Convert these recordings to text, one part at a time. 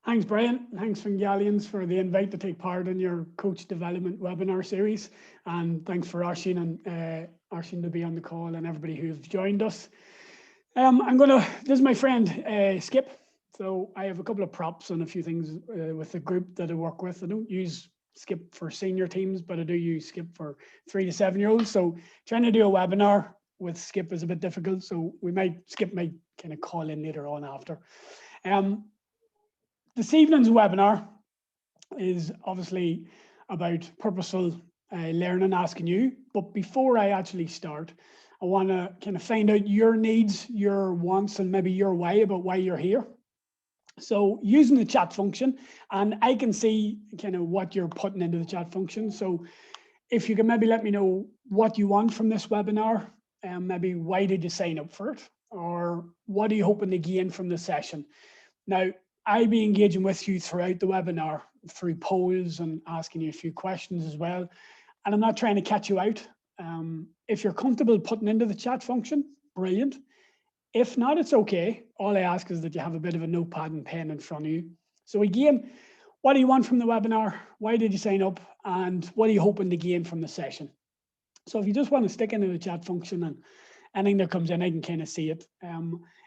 Thanks, Brian. Thanks, Fingallians, for the invite to take part in your coach development webinar series. And thanks for Arshin and Arshin to be on the call and everybody who's joined us. This is my friend, Skip. So I have a couple of props and a few things with the group that I work with. I don't use Skip for senior teams, but I do use Skip for 3 to 7 year olds. So trying to do a webinar with Skip is a bit difficult. So Skip might kind of call in later on after. This evening's webinar is obviously about purposeful learning, asking you. But before I actually start, I want to kind of find out your needs, your wants, and maybe your why about why you're here. So using the chat function, and I can see kind of what you're putting into the chat function. So if you can maybe let me know what you want from this webinar, and maybe why did you sign up for it? Or what are you hoping to gain from the session? Now, I'll be engaging with you throughout the webinar through polls and asking you a few questions as well. And I'm not trying to catch you out. If you're comfortable putting into the chat function, brilliant. If not, it's okay. All I ask is that you have a bit of a notepad and pen in front of you. So again, what do you want from the webinar? Why did you sign up? And what are you hoping to gain from the session? So if you just want to stick into the chat function and anything that comes in, I can kind of see it.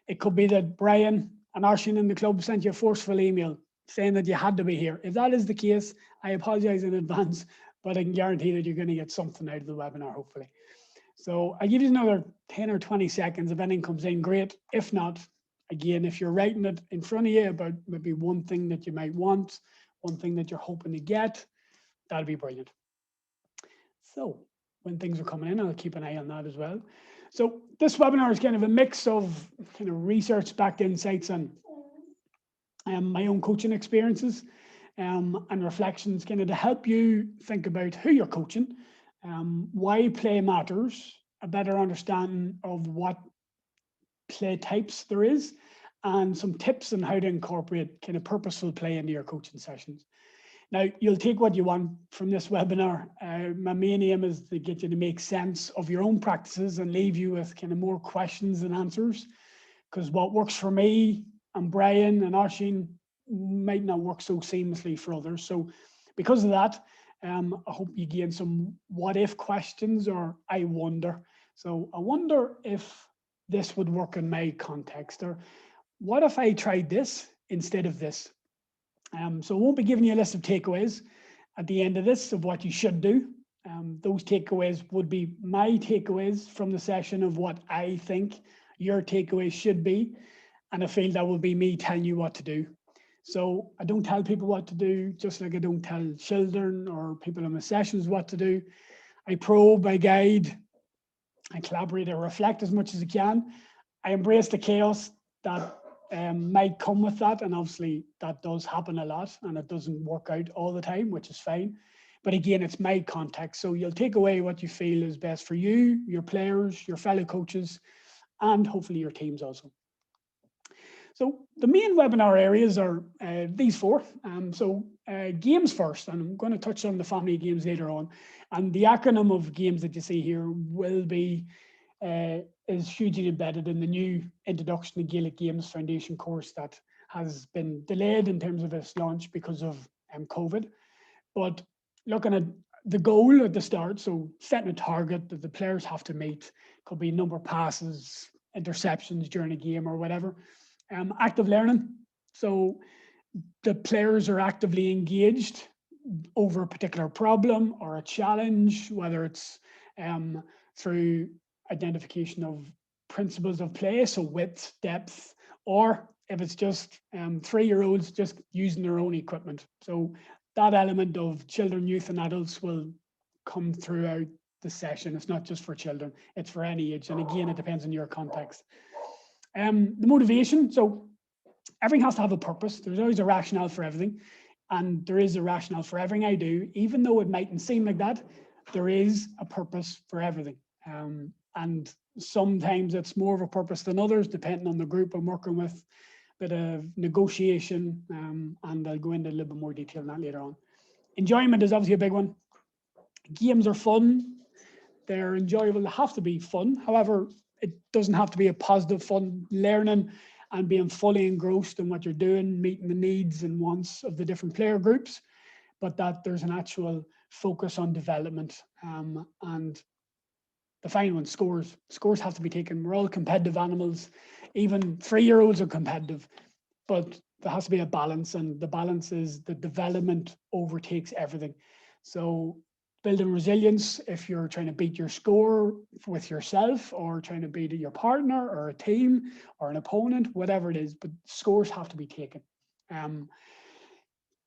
It could be that Brian and Arshin in the club sent you a forceful email saying that you had to be here. If that is the case, I apologize in advance, but I can guarantee that you're going to get something out of the webinar, hopefully. So I give you another 10 or 20 seconds. If anything comes in, great. If not, again, if you're writing it in front of you about maybe one thing that you might want, one thing that you're hoping to get, that'll be brilliant. So when things are coming in, I'll keep an eye on that as well. So this webinar is kind of a mix of kind of research-backed insights and my own coaching experiences and reflections kind of to help you think about who you're coaching, why play matters, a better understanding of what play types there is, and some tips on how to incorporate kind of purposeful play into your coaching sessions. Now, you'll take what you want from this webinar. My main aim is to get you to make sense of your own practices and leave you with kind of more questions than answers, because what works for me and Brian and Arshin might not work so seamlessly for others. So because of that, I hope you gain some what if questions or I wonder. So I wonder if this would work in my context, or what if I tried this instead of this? So I won't be giving you a list of takeaways at the end of this of what you should do. Those takeaways would be my takeaways from the session of what I think your takeaways should be. And I feel that will be me telling you what to do. So I don't tell people what to do, just like I don't tell children or people in my sessions what to do. I probe, I guide, I collaborate, I reflect as much as I can. I embrace the chaos that might come with that, and obviously that does happen a lot and it doesn't work out all the time, which is fine. But again, it's my context, so you'll take away what you feel is best for you, your players, your fellow coaches, and hopefully your teams also. So the main webinar areas are these four. Games first, and I'm going to touch on the family games later on, and the acronym of games that you see here will be is hugely embedded in the new Introduction to Gaelic Games Foundation course that has been delayed in terms of its launch because of COVID. But looking at the goal at the start, so setting a target that the players have to meet, could be number of passes, interceptions during a game or whatever. Active learning, so the players are actively engaged over a particular problem or a challenge, whether it's through identification of principles of play, so width, depth, or if it's just 3-year-olds just using their own equipment. So that element of children, youth, and adults will come throughout the session. It's not just for children, it's for any age. And again, it depends on your context. The motivation, so everything has to have a purpose. There's always a rationale for everything. And there is a rationale for everything I do, even though it mightn't seem like that, there is a purpose for everything. And sometimes it's more of a purpose than others, depending on the group I'm working with, a bit of negotiation, and I'll go into a little bit more detail on that later on. Enjoyment is obviously a big one. Games are fun. They're enjoyable. They have to be fun. However, it doesn't have to be a positive fun. Learning and being fully engrossed in what you're doing, meeting the needs and wants of the different player groups, but that there's an actual focus on development. And the final one, scores. Scores have to be taken. We're all competitive animals. Even 3-year-olds are competitive, but there has to be a balance, and the balance is the development overtakes everything. So building resilience, if you're trying to beat your score with yourself or trying to beat your partner or a team or an opponent, whatever it is, but scores have to be taken.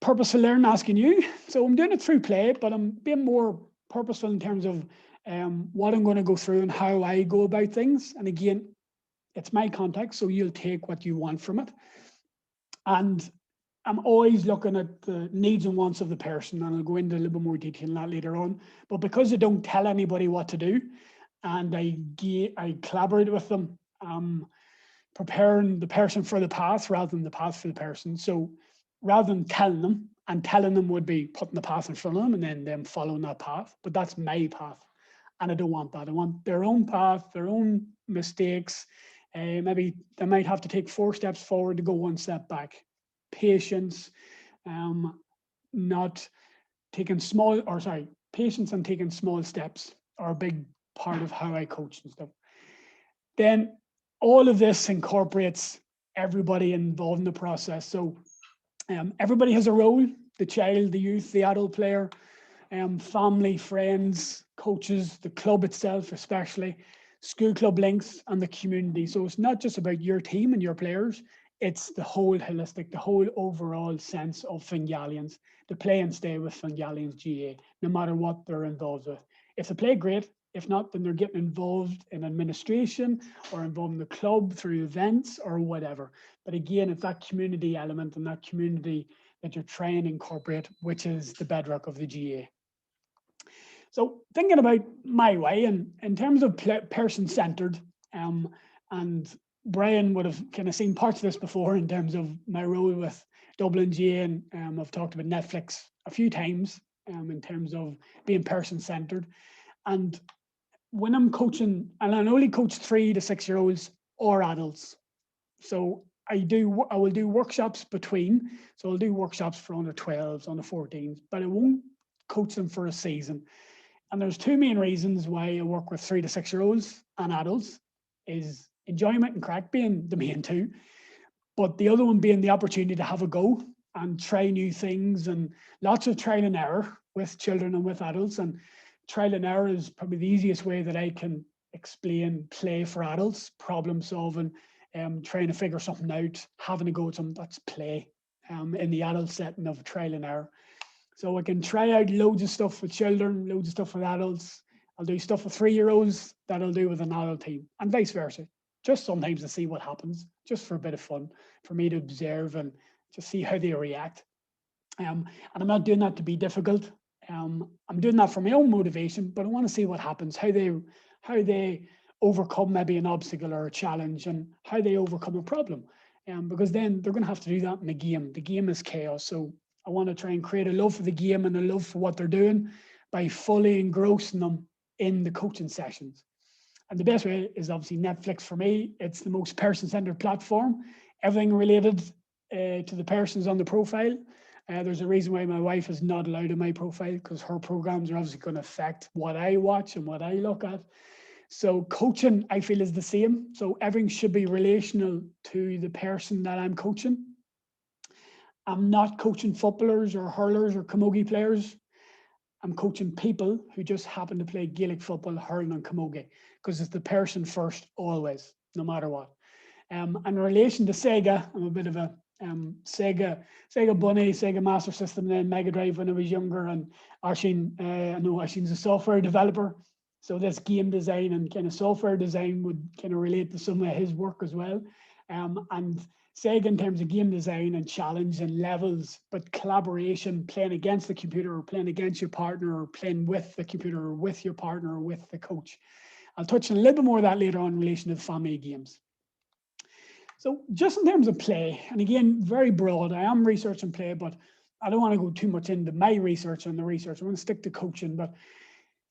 Purposeful learning, asking you. So I'm doing it through play, but I'm being more purposeful in terms of what I'm going to go through and how I go about things. And again, it's my context, so you'll take what you want from it. And I'm always looking at the needs and wants of the person, and I'll go into a little bit more detail on that later on. But because I don't tell anybody what to do, and I collaborate with them, preparing the person for the path rather than the path for the person. So rather than telling them, and telling them would be putting the path in front of them and then them following that path. But that's my path, and I don't want that. I want their own path, their own mistakes. Maybe they might have to take 4 steps forward to go 1 step back. Patience, not taking patience and taking small steps are a big part of how I coach and stuff. Then all of this incorporates everybody involved in the process. So everybody has a role: the child, the youth, the adult player, family, friends, coaches, the club itself, especially school club links, and the community. So it's not just about your team and your players, it's the whole holistic, the whole overall sense of Fingallians, to play and stay with Fingallians GAA, no matter what they're involved with. If they play, great. If not, then they're getting involved in administration or involved in the club through events or whatever. But again, it's that community element and that community that you're trying to incorporate, which is the bedrock of the GAA. So thinking about my way, and in terms of person-centered, and Brian would have kind of seen parts of this before in terms of my role with Dublin GAA, and I've talked about Netflix a few times in terms of being person-centered. And when I'm coaching, and I only coach 3 to 6-year-olds or adults, so I will do workshops between. So I'll do workshops for under 12s, under 14s, but I won't coach them for a season. And there's 2 main reasons why I work with 3 to 6-year-olds and adults: is enjoyment and crack being the main 2, but the other one being the opportunity to have a go and try new things, and lots of trial and error with children and with adults. And trial and error is probably the easiest way that I can explain play for adults: problem solving, trying to figure something out, having a go at something. That's play in the adult setting of trial and error. So I can try out loads of stuff with children, loads of stuff with adults. I'll do stuff with 3-year-olds that I'll do with an adult team, and vice versa. Just sometimes to see what happens, just for a bit of fun, for me to observe and to see how they react. And I'm not doing that to be difficult. I'm doing that for my own motivation, but I want to see what happens, how they overcome maybe an obstacle or a challenge, and how they overcome a problem. Because then they're going to have to do that in the game. The game is chaos, so I want to try and create a love for the game and a love for what they're doing by fully engrossing them in the coaching sessions. And the best way is obviously Netflix for me. It's the most person-centered platform. Everything related to the persons on the profile. There's a reason why my wife is not allowed in my profile, because her programs are obviously going to affect what I watch and what I look at. So coaching, I feel, is the same. So everything should be relational to the person that I'm coaching. I'm not coaching footballers or hurlers or camogie players. I'm coaching people who just happen to play Gaelic football, hurling and camogie, because it's the person first, always, no matter what. In relation to Sega, I'm a bit of a Sega bunny, Sega Master System, then Mega Drive when I was younger, and Aishin, I know Aishin's a software developer, so this game design and kind of software design would kind of relate to some of his work as well. And Sega in terms of game design and challenge and levels, but collaboration, playing against the computer or playing against your partner or playing with the computer or with your partner or with the coach. I'll touch on a little bit more of that later on in relation to the family games. So just in terms of play, and again, very broad, I am researching play, but I don't want to go too much into my research on the research. I want to stick to coaching, but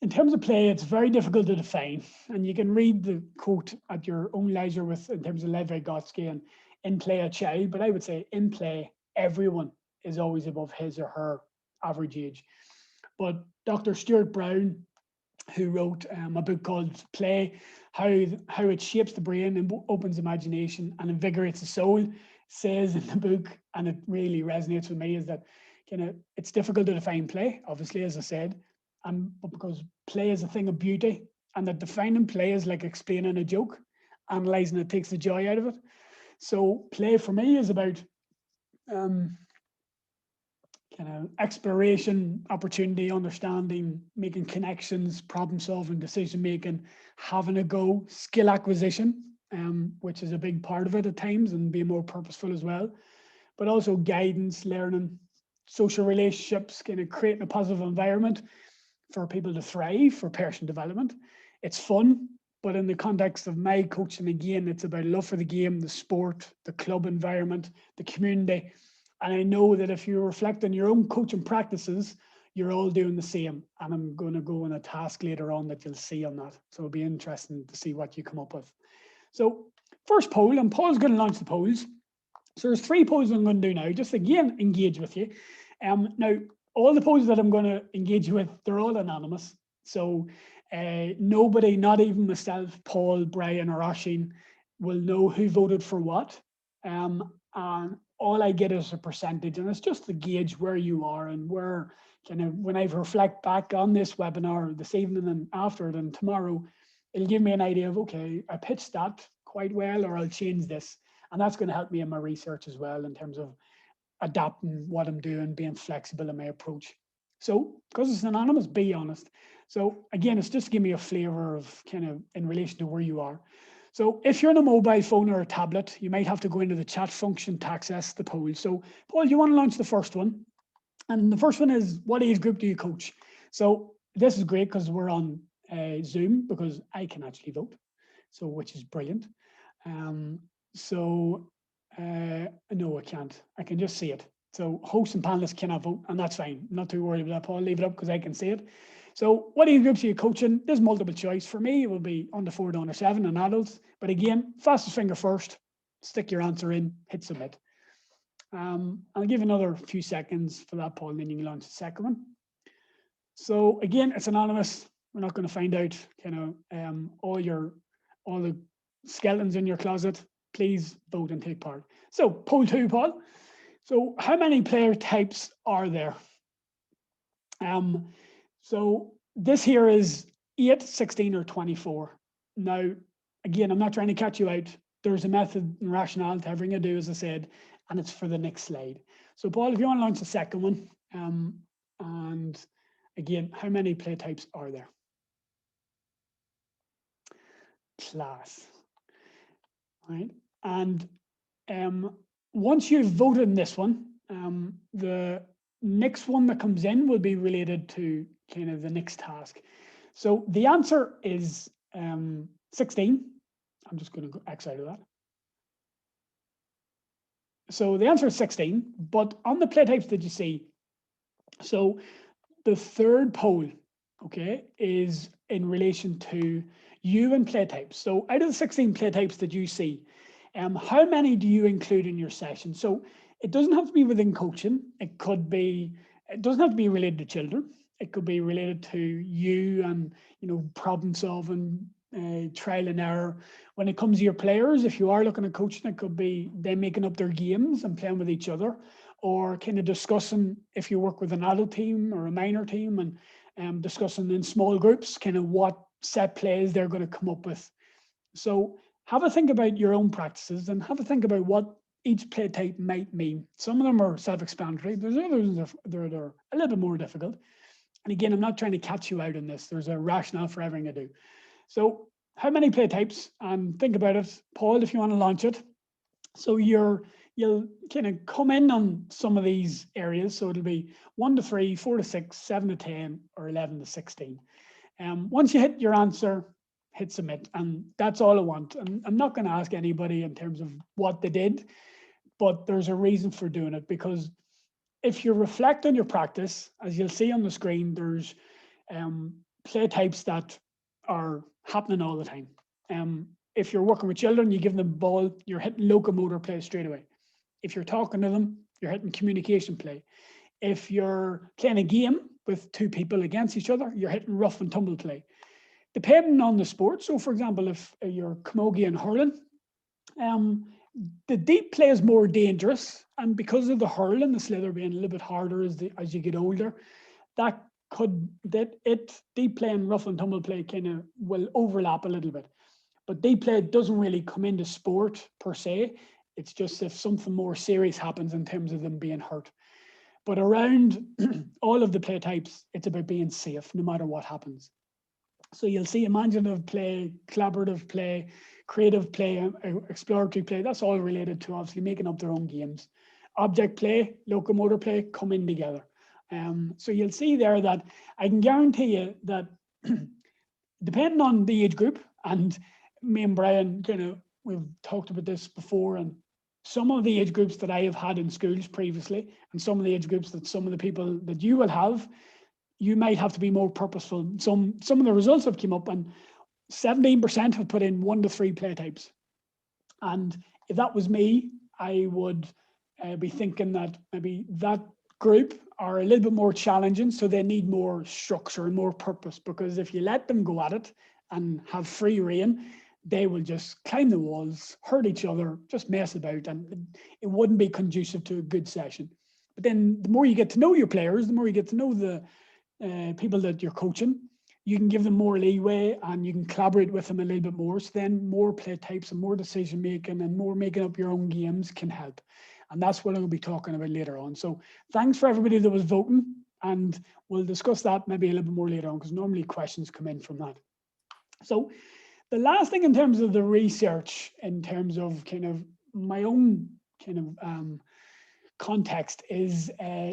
in terms of play, it's very difficult to define. And you can read the quote at your own leisure in terms of Levi Gotsky, and in play a child, but I would say in play, everyone is always above his or her average age. But Dr. Stuart Brown, who wrote a book called Play, how it shapes the brain and opens imagination and invigorates the soul, says in the book, and it really resonates with me, is that it's difficult to define play, obviously, as I said, but because play is a thing of beauty, and that defining play is like explaining a joke, analysing it takes the joy out of it. So play for me is about exploration, opportunity, understanding, making connections, problem solving, decision making, having a go, skill acquisition, which is a big part of it at times, and being more purposeful as well. But also guidance, learning, social relationships, creating a positive environment for people to thrive, for personal development. It's fun, but in the context of my coaching, again, it's about love for the game, the sport, the club environment, the community. And I know that if you reflect on your own coaching practices, you're all doing the same. And I'm going to go on a task later on that you'll see on that. So it'll be interesting to see what you come up with. So first poll, and Paul's going to launch the polls. So there's 3 polls I'm going to do now, just again, engage with you. Now, all the polls that I'm going to engage with, they're all anonymous. So nobody, not even myself, Paul, Brian, or Oisin, will know who voted for what. And all I get is a percentage, and it's just to gauge where you are and where, when I reflect back on this webinar this evening and after it and tomorrow, it'll give me an idea of, okay, I pitched that quite well, or I'll change this. And that's going to help me in my research as well, in terms of adapting what I'm doing, being flexible in my approach. So, because it's anonymous, be honest. So again, it's just to give me a flavor of in relation to where you are. So if you're on a mobile phone or a tablet, you might have to go into the chat function to access the poll. So Paul, you want to launch the first one? And the first one is, what age group do you coach? So this is great because we're on Zoom, because I can actually vote, so which is brilliant. No, I can't. I can just see it. So hosts and panelists cannot vote, and that's fine. I'm not too worried about that, Paul. Leave it up because I can see it. So what age groups are you coaching? There's multiple choice. For me, it will be under 4 to under 7 and adults. But again, fastest finger first, stick your answer in, hit submit. I'll give another few seconds for that, Paul, and then you can launch the second one. So again, it's anonymous. We're not going to find out, all the skeletons in your closet. Please vote and take part. So poll 2, Paul. So how many player types are there? So this here is 8, 16, or 24. Now, again, I'm not trying to catch you out. There's a method and rationale to everything I do, as I said, and it's for the next slide. So Paul, if you want to launch the second one, and again, how many play types are there? Class. Right. And once you've voted in this one, the next one that comes in will be related to the next task. So the answer is 16. I'm just going to X out of that. So the answer is 16, but on the play types that you see, so the third poll, okay, is in relation to you and play types. So out of the 16 play types that you see, how many do you include in your session? So it doesn't have to be within coaching. It doesn't have to be related to children. It could be related to you and, problem solving, trial and error. When it comes to your players, if you are looking at coaching, it could be them making up their games and playing with each other, or discussing if you work with an adult team or a minor team, and discussing in small groups what set plays they're going to come up with. So have a think about your own practices and have a think about what each play type might mean. Some of them are self-explanatory. There's others that are a little bit more difficult. And again, I'm not trying to catch you out on this. There's a rationale for everything I do. So how many play types? And think about it. Paul, if you want to launch it. So you'll come in on some of these areas. So it'll be 1 to 3, 4 to 6, 7 to 10, or 11 to 16. Once you hit your answer, hit submit, and that's all I want. And I'm not going to ask anybody in terms of what they did, but there's a reason for doing it, because if you reflect on your practice, as you'll see on the screen, there's play types that are happening all the time. if you're working with children, you give them the ball, you're hitting locomotor play straight away. If you're talking to them, you're hitting communication play. If you're playing a game with two people against each other, you're hitting rough and tumble play. Depending on the sport, so for example, if you're camogie and hurling, the deep play is more dangerous, and because of the hurling, the slither being a little bit harder as you get older, deep play and rough and tumble play kind of will overlap a little bit. But deep play doesn't really come into sport per se. It's just if something more serious happens in terms of them being hurt. But around all of the play types, it's about being safe no matter what happens. So you'll see imaginative play, collaborative play, creative play, exploratory play. That's all related to obviously making up their own games. Object play, locomotor play come in together. So you'll see there that I can guarantee you that depending on the age group, and me and Brian we've talked about this before, and some of the age groups that I have had in schools previously, and some of the age groups that some of the people that you will have, you might have to be more purposeful. Some of the results have come up, and 17% have put in 1 to 3 play types. And if that was me, I would be thinking that maybe that group are a little bit more challenging, so they need more structure and more purpose, because if you let them go at it and have free rein, they will just climb the walls, hurt each other, just mess about, and it wouldn't be conducive to a good session. But then the more you get to know your players, the more you get to know the people that you're coaching, you can give them more leeway and you can collaborate with them a little bit more. So then more play types and more decision making and more making up your own games can help. And that's what I'll be talking about later on. So thanks for everybody that was voting, and we'll discuss that maybe a little bit more later on, because normally questions come in from that. So the last thing in terms of the research, in terms of kind of my own kind of context, is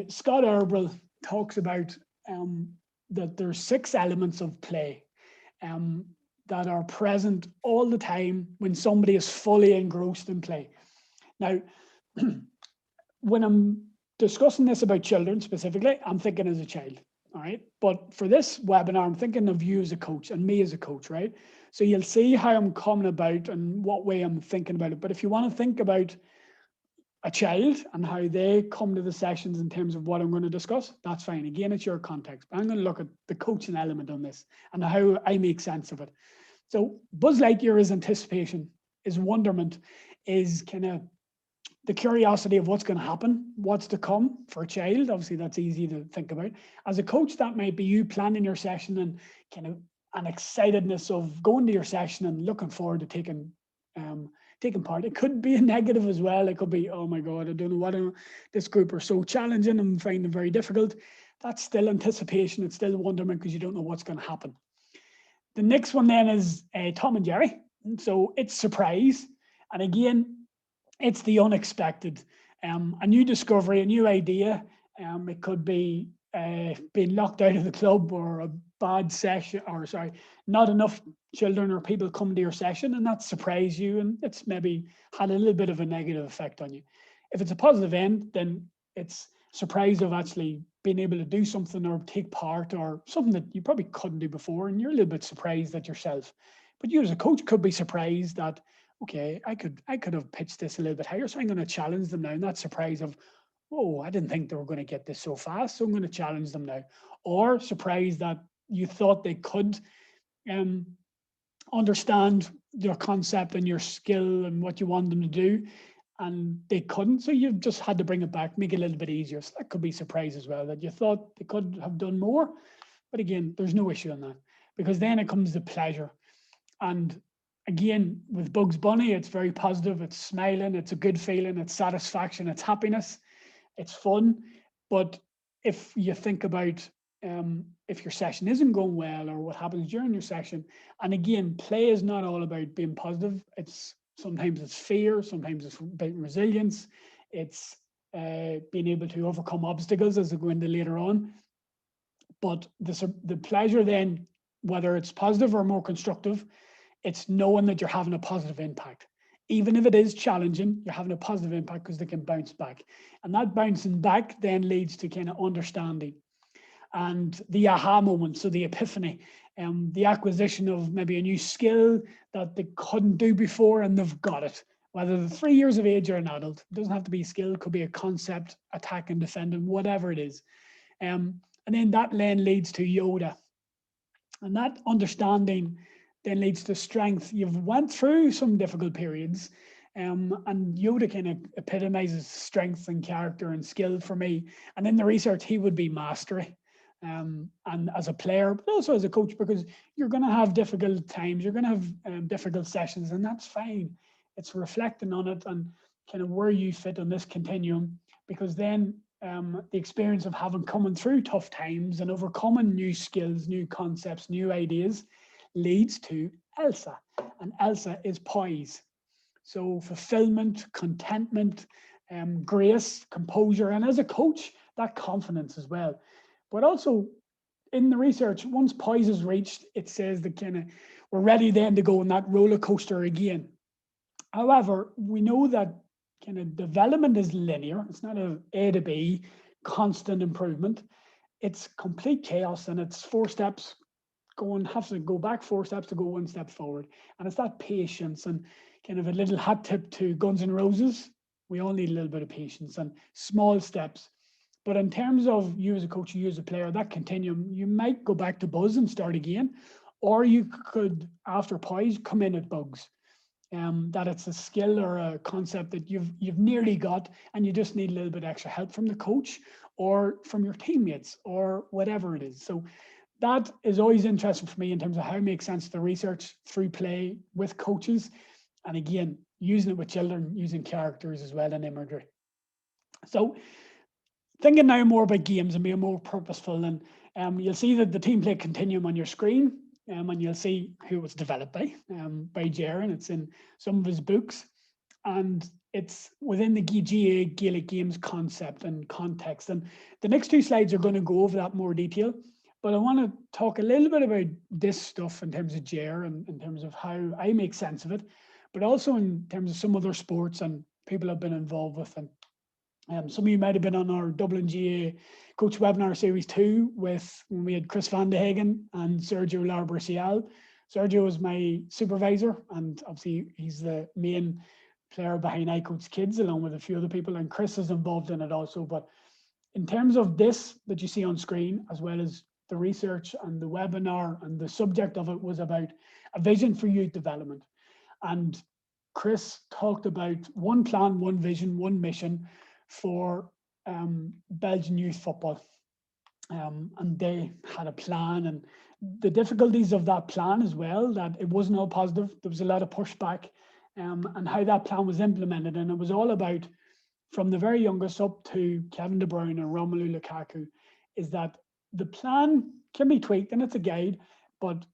Scott Erbrel talks about that there's 6 elements of play that are present all the time when somebody is fully engrossed in play. Now, when I'm discussing this about children specifically, I'm thinking as a child, all right? But for this webinar, I'm thinking of you as a coach and me as a coach, right? So you'll see how I'm coming about and what way I'm thinking about it. But if you want to think about a child and how they come to the sessions in terms of what I'm going to discuss, that's fine. Again, it's your context. But I'm going to look at the coaching element on this and how I make sense of it. So Buzz Lightyear is anticipation, is wonderment, is kind of the curiosity of what's going to happen, what's to come for a child. Obviously, that's easy to think about. As a coach, that might be you planning your session and kind of an excitedness of going to your session and looking forward to taking part. It could be a negative as well. It could be, oh my God, I don't know what this group are so challenging and find them very difficult. That's still anticipation. It's still wonderment because you don't know what's going to happen. The next one then is Tom and Jerry. So it's surprise. And again, it's the unexpected. A new discovery, a new idea. It could be being locked out of the club, or a bad session, or sorry, not enough children or people come to your session, and that surprised you, and it's maybe had a little bit of a negative effect on you. If it's a positive end, then it's surprise of actually being able to do something or take part, or something that you probably couldn't do before, and you're a little bit surprised at yourself. But you as a coach could be surprised that, okay, I could have pitched this a little bit higher, so I'm going to challenge them now. And that surprise of, oh, I didn't think they were going to get this so fast, so I'm going to challenge them now. Or surprise that you thought they could understand your concept and your skill and what you want them to do, and they couldn't. So you've just had to bring it back, make it a little bit easier. So that could be surprise as well, that you thought they could have done more. But again, there's no issue on that, because then it comes to pleasure. And again, with Bugs Bunny, it's very positive. It's smiling. It's a good feeling. It's satisfaction. It's happiness. It's fun. But if you think about if your session isn't going well, or what happens during your session, and again, play is not all about being positive. Sometimes it's fear. Sometimes it's about resilience. It's being able to overcome obstacles, as we go into later on. But the pleasure then, whether it's positive or more constructive, it's knowing that you're having a positive impact. Even if it is challenging, you're having a positive impact because they can bounce back. And that bouncing back then leads to kind of understanding and the aha moment, so the epiphany. the acquisition of maybe a new skill that they couldn't do before and they've got it. Whether they're 3 years of age or an adult, it doesn't have to be a skill, it could be a concept, attack and defending, whatever it is. And then that then leads to Yoda. And that understanding then leads to strength. You've went through some difficult periods, and Yoda kind of epitomizes strength and character and skill for me. And in the research, he would be mastery. And as a player, but also as a coach, because you're going to have difficult times, you're going to have difficult sessions, and that's fine. It's reflecting on it and kind of where you fit on this continuum, because then the experience of having coming through tough times and overcoming new skills, new concepts, new ideas leads to Elsa. And Elsa is poise. So fulfillment, contentment, grace, composure, and as a coach, that confidence as well. But also in the research, once poise is reached, it says that kind of we're ready then to go on that roller coaster again. However, we know that kind of development is linear. It's not A to B, constant improvement. It's complete chaos, and it's 4 steps going, have to go back 4 steps to go 1 step forward. And it's that patience, and kind of a little hat tip to Guns N' Roses. We all need a little bit of patience and small steps. But in terms of you as a coach, you as a player, that continuum, you might go back to buzz and start again, or you could, after poise, come in at bugs. That it's a skill or a concept that you've nearly got, and you just need a little bit extra help from the coach or from your teammates or whatever it is. So that is always interesting for me in terms of how it makes sense to research through play with coaches. And again, using it with children, using characters as well in imagery. So thinking now more about games and being more purposeful, and you'll see that the team play continuum on your screen. And you'll see who it was developed by Jaron. It's in some of his books, and it's within the GAA Gaelic Games concept and context. And the next 2 slides are going to go over that more detail, but I want to talk a little bit about this stuff in terms of Jaron and in terms of how I make sense of it, but also in terms of some other sports and people I've been involved with. And some of you might have been on our Dublin GAA Coach Webinar Series 2 when we had Chris Van de Hagen and Sergio Larbercial. Sergio was my supervisor, and obviously he's the main player behind I Coach Kids, along with a few other people, and Chris is involved in it also. But in terms of this that you see on screen, as well as the research and the webinar, and the subject of it was about a vision for youth development. And Chris talked about one plan, one vision, one mission for Belgian youth football, and they had a plan, and the difficulties of that plan as well, that it wasn't all positive. There was a lot of pushback, and how that plan was implemented. And it was all about, from the very youngest up to Kevin De Bruyne and Romelu Lukaku, is that the plan can be tweaked and it's a guide, but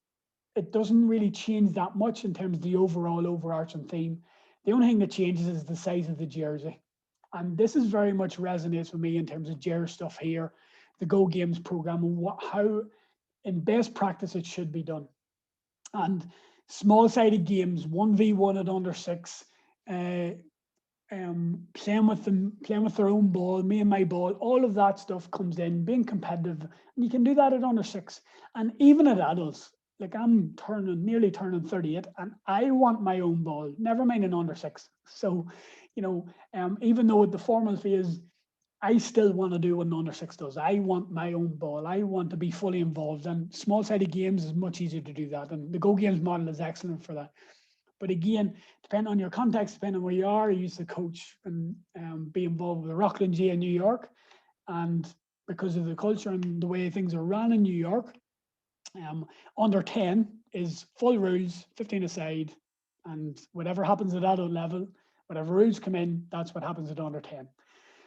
it doesn't really change that much in terms of the overall overarching theme. The only thing that changes is the size of the jersey. And this is very much resonates with me in terms of Jer stuff here, the Go Games program, and how in best practice it should be done. And small-sided games, 1v1 at under 6, playing with their own ball, me and my ball, all of that stuff comes in, being competitive, and you can do that at under 6. And even at adults, like I'm nearly turning 38, and I want my own ball, never mind an under 6. So, even though at the formal phase, I still want to do what an under 6 does. I want my own ball. I want to be fully involved, and small-sided games is much easier to do that. And the Go Games model is excellent for that. But again, depending on your context, depending on where you are, you used to coach and be involved with the Rockland GAA in New York. And because of the culture and the way things are run in New York, under 10 is full rules, 15 aside, and whatever happens at adult level, whatever rules come in, that's what happens at under 10.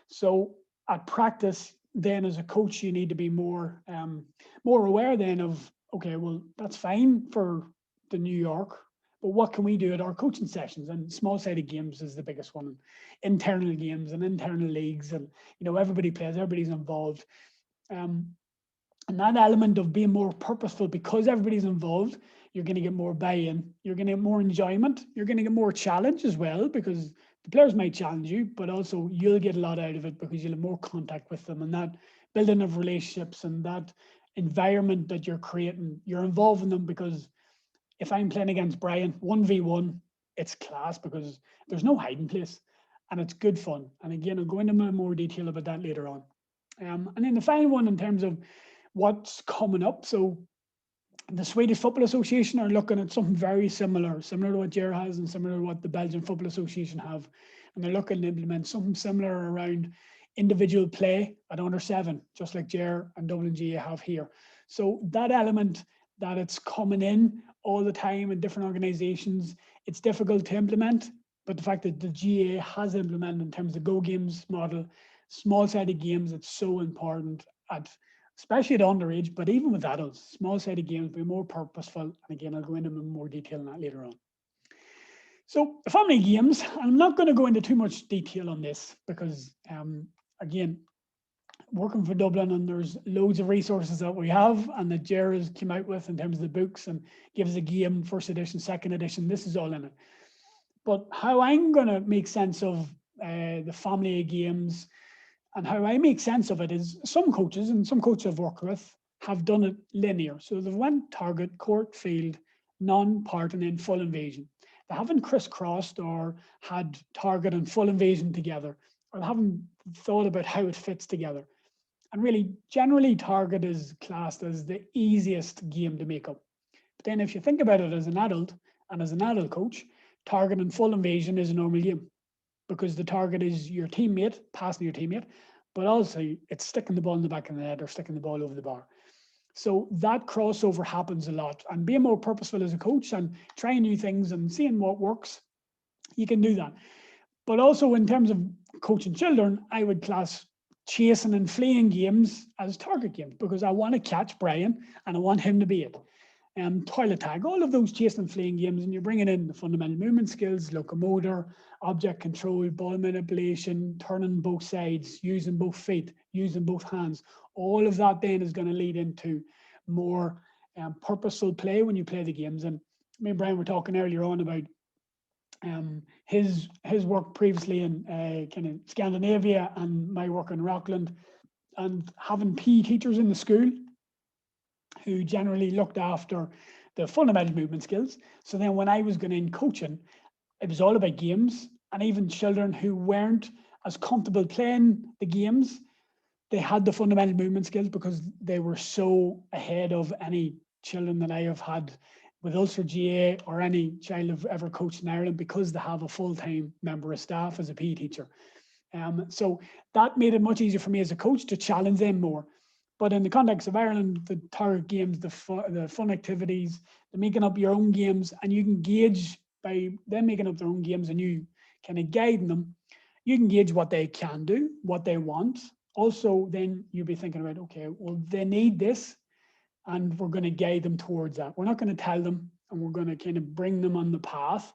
So at practice, then as a coach, you need to be more aware then of, okay, well, that's fine for the New York, but what can we do at our coaching sessions? And small-sided games is the biggest one. Internal games and internal leagues, and everybody plays, everybody's involved. And that element of being more purposeful, because everybody's involved, you're going to get more buy-in, you're going to get more enjoyment, you're going to get more challenge as well, because the players might challenge you, but also you'll get a lot out of it because you'll have more contact with them, and that building of relationships and that environment that you're creating, you're involving them, because if I'm playing against Brian 1v1, it's class because there's no hiding place and it's good fun. And again, I'll go into more detail about that later on. And then the final one in terms of what's coming up. So the Swedish Football Association are looking at something very similar to what GAA has and similar to what the Belgian Football Association have. And they're looking to implement something similar around individual play at under 7, just like GAA and Dublin GAA have here. So that element that it's coming in all the time in different organizations, it's difficult to implement, but the fact that the GAA has implemented in terms of the Go Games model, small-sided games, it's so important, especially at underage, but even with adults, small-sided games, be more purposeful. And again, I'll go into more detail on that later on. So the family games, I'm not going to go into too much detail on this because, again, working for Dublin, and there's loads of resources that we have and that GAA has come out with in terms of the books and gives a game, first edition, second edition, this is all in it. But how I'm going to make sense of the family of games and how I make sense of it is some coaches I've worked with have done it linear. So they've went target, court, field, non-part, and then full invasion. They haven't crisscrossed or had target and full invasion together, or they haven't thought about how it fits together. And really, generally, target is classed as the easiest game to make up. But then if you think about it as an adult and as an adult coach, target and full invasion is a normal game because the target is your teammate, passing your teammate, but also it's sticking the ball in the back of the net or sticking the ball over the bar. So that crossover happens a lot. And being more purposeful as a coach and trying new things and seeing what works, you can do that. But also in terms of coaching children, I would class chasing and fleeing games as target games because I want to catch Brian and I want him to be it. Toilet tag, all of those chasing and fleeing games, and you're bringing in the fundamental movement skills, locomotor, object control, ball manipulation, turning both sides, using both feet, using both hands. All of that then is going to lead into more purposeful play when you play the games. And me and Brian were talking earlier on about his work previously in kind of Scandinavia and my work in Rockland, and having PE teachers in the school who generally looked after the fundamental movement skills. So then when I was going in coaching, it was all about games, and even children who weren't as comfortable playing the games, they had the fundamental movement skills because they were so ahead of any children that I have had with Ulster GAA or any child I've ever coached in Ireland, because they have a full-time member of staff as a PE teacher. So that made it much easier for me as a coach to challenge them more. But in the context of Ireland, the target games, the fun activities, the making up your own games, and you can gauge by them making up their own games and you kind of guiding them, you can gauge what they can do, what they want. Also, then you'll be thinking about, okay, well, they need this, and we're going to guide them towards that. We're not going to tell them, and we're going to kind of bring them on the path,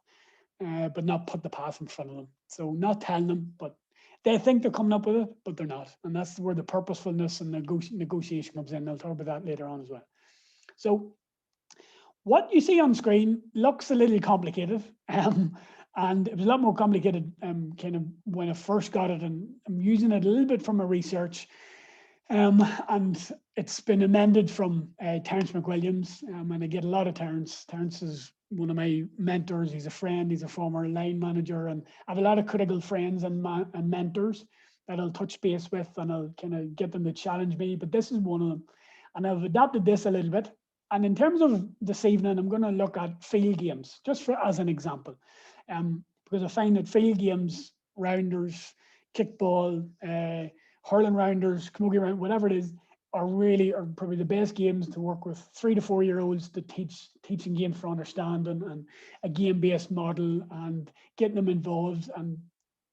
but not put the path in front of them. So not telling them, but they think they're coming up with it, but they're not. And that's where the purposefulness and negotiation comes in. I'll talk about that later on as well. So what you see on screen looks a little complicated. And it was a lot more complicated kind of when I first got it. And I'm using it a little bit from my research. And it's been amended from Terence McWilliams. And I get a lot of Terence. Terence is one of my mentors. He's a friend. He's a former line manager, and I have a lot of critical friends and mentors that I'll touch base with, and I'll kind of get them to challenge me. But this is one of them, and I've adapted this a little bit. And in terms of this evening, I'm going to look at field games just as an example, because I find that field games, rounders, kickball, hurling rounders, camogie round, whatever it is, are probably the best games to work with 3 to 4 year olds to teaching games for understanding and a game-based model and getting them involved and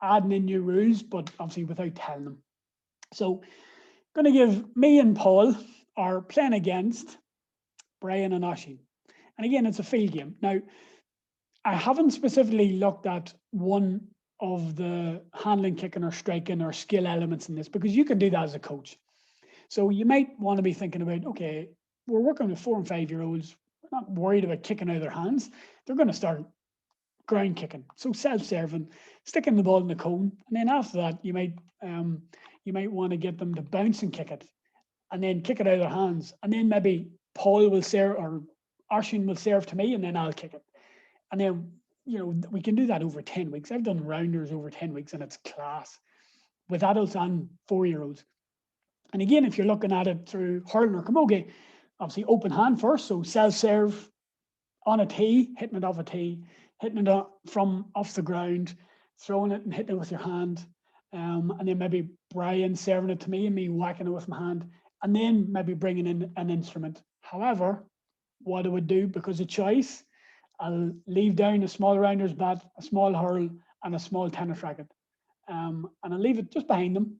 adding in new rules, but obviously without telling them. So going to give me and Paul are playing against Brian and Oisín. And again, it's a field game. Now, I haven't specifically looked at one of the handling, kicking or striking or skill elements in this, because you can do that as a coach. So you might want to be thinking about, okay, we're working with 4 and 5 year olds. We're not worried about kicking out of their hands. They're going to start ground kicking. So self-serving, sticking the ball in the cone. And then after that, you might want to get them to bounce and kick it. and then kick it out of their hands. And then maybe Paul will serve or Arshin will serve to me and then I'll kick it. And then, we can do that over 10 weeks. I've done rounders over 10 weeks and it's class with adults and 4-year-olds. And again, if you're looking at it through hurling or camogie, obviously open hand first. So self-serve on a tee, hitting it off a tee, hitting it from off the ground, throwing it and hitting it with your hand. And then maybe Brian serving it to me and me whacking it with my hand. And then maybe bringing in an instrument. However, what I would do, because of choice, I'll leave down a small rounder's bat, a small hurl, and a small tennis racket. And I'll leave it just behind them.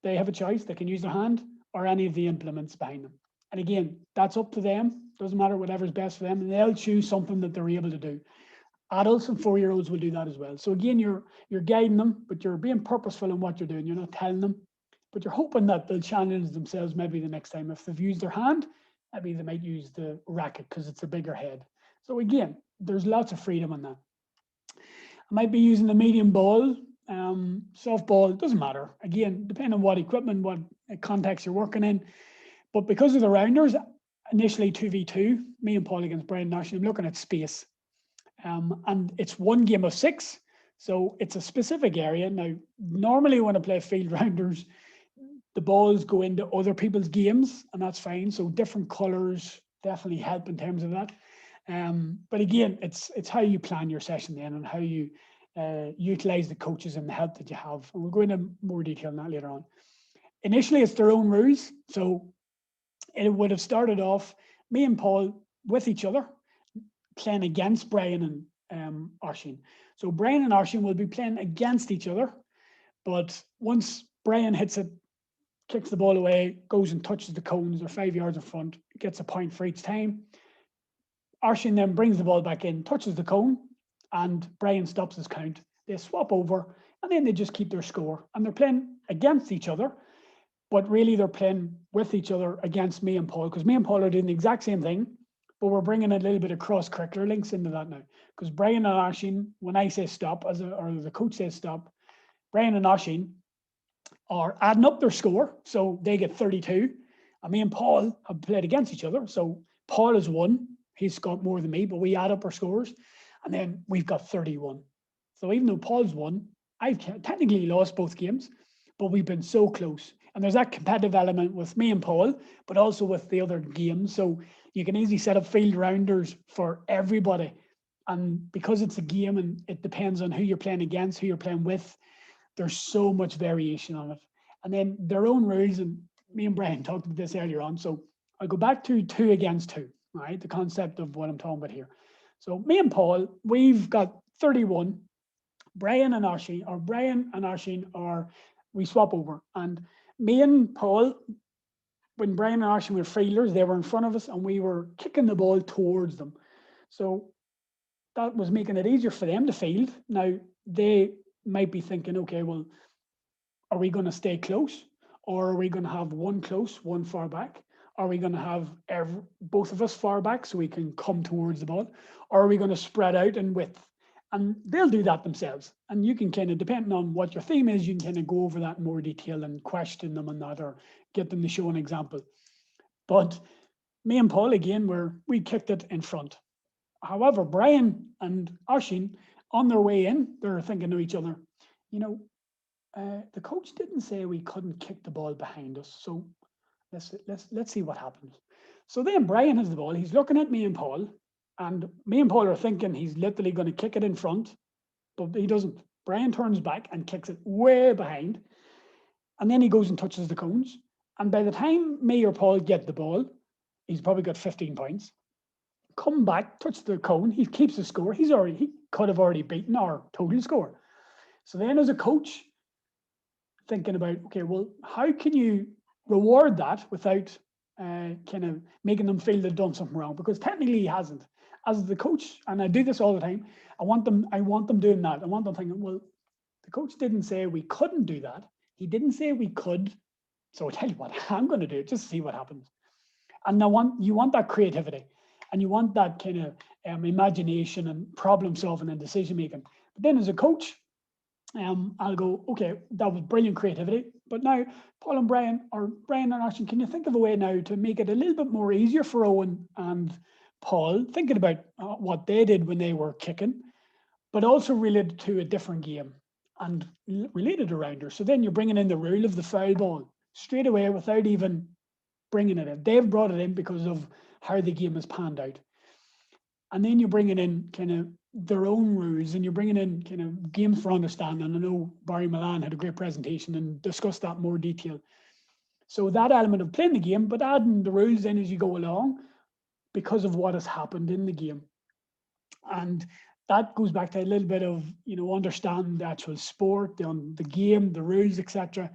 They have a choice. They can use their hand or any of the implements behind them. And again, that's up to them. Doesn't matter, whatever's best for them. And they'll choose something that they're able to do. Adults and 4-year-olds will do that as well. So again, you're guiding them, but you're being purposeful in what you're doing. You're not telling them, but you're hoping that they'll challenge themselves maybe the next time. If they've used their hand, maybe they might use the racket because it's a bigger head. So again, there's lots of freedom in that. I might be using the medium ball, softball, it doesn't matter. Again, depending on what equipment, what context you're working in. But because of the rounders, initially 2v2, me and Paul against Brian Nash, I'm looking at space. And it's one game of 6. So it's a specific area. Now, normally when I play field rounders, the balls go into other people's games, and that's fine. So different colors definitely help in terms of that. But again, it's how you plan your session then and how you utilize the coaches and the help that you have. And we'll go into more detail on that later on. Initially, it's their own rules. So it would have started off me and Paul with each other playing against Brian and Arshin. So Brian and Arshin will be playing against each other. But once Brian hits it, kicks the ball away, goes and touches the cones, they're 5 yards in front, gets a point for each time. Arshin then brings the ball back in, touches the cone, and Brian stops his count. They swap over, and then they just keep their score. And they're playing against each other, but really they're playing with each other against me and Paul, because me and Paul are doing the exact same thing, but we're bringing a little bit of cross-curricular links into that now. Because Brian and Arshin, when I say stop, or the coach says stop, Brian and Arshin are adding up their score, so they get 32. And me and Paul have played against each other, so Paul has won. He's got more than me, but we add up our scores, and then we've got 31. So even though Paul's won, I've technically lost both games, but we've been so close. And there's that competitive element with me and Paul, but also with the other games. So you can easily set up field rounders for everybody. And because it's a game and it depends on who you're playing against, who you're playing with, there's so much variation on it. And then their own rules, and me and Brian talked about this earlier on. So I'll go back to 2 against 2, right? The concept of what I'm talking about here. So me and Paul, we've got 31. Brian and Arshin are, we swap over. And me and Paul, when Brian and Arshin were fielders, they were in front of us and we were kicking the ball towards them. So that was making it easier for them to field. Now, they might be thinking, okay, well, are we going to stay close? Or are we going to have one close, one far back? Are we going to have both of us far back so we can come towards the ball? Or are we going to spread out in width? And they'll do that themselves. And you can kind of, depending on what your theme is, you can kind of go over that in more detail and question them on that or get them to show an example. But me and Paul, again, we kicked it in front. However, Brian and Arshin, on their way in, they're thinking to each other, the coach didn't say we couldn't kick the ball behind us. So let's see what happens. So then Brian has the ball. He's looking at me and Paul, and me and Paul are thinking he's literally going to kick it in front, but he doesn't. Brian turns back and kicks it way behind, and then he goes and touches the cones. And by the time me or Paul get the ball, he's probably got 15 points. Come back, touch the cone. He keeps the score. He could have already beaten our total score. So then, as a coach, thinking about, okay, well, how can you reward that without kind of making them feel they've done something wrong? Because technically he hasn't. As the coach, and I do this all the time, I want them doing that. I want them thinking, well, the coach didn't say we couldn't do that. He didn't say we could. So I tell you what, I'm going to do it, just see what happens. And you want that creativity, and you want that kind of imagination and problem solving and decision making. But then as a coach, I'll go, okay, that was brilliant creativity. But now, Paul and Brian, or Brian and Ashton, can you think of a way now to make it a little bit more easier for Owen and Paul, thinking about what they did when they were kicking, but also related to a different game and related around her. So then you're bringing in the rule of the foul ball straight away without even bringing it in. They've brought it in because of how the game has panned out. And then you're bringing in kind of their own rules, and you're bringing in kind of games for understanding. And I know Barry Milan had a great presentation and discussed that in more detail. So that element of playing the game, but adding the rules in as you go along because of what has happened in the game. And that goes back to a little bit of, understanding the actual sport, the game, the rules, etc.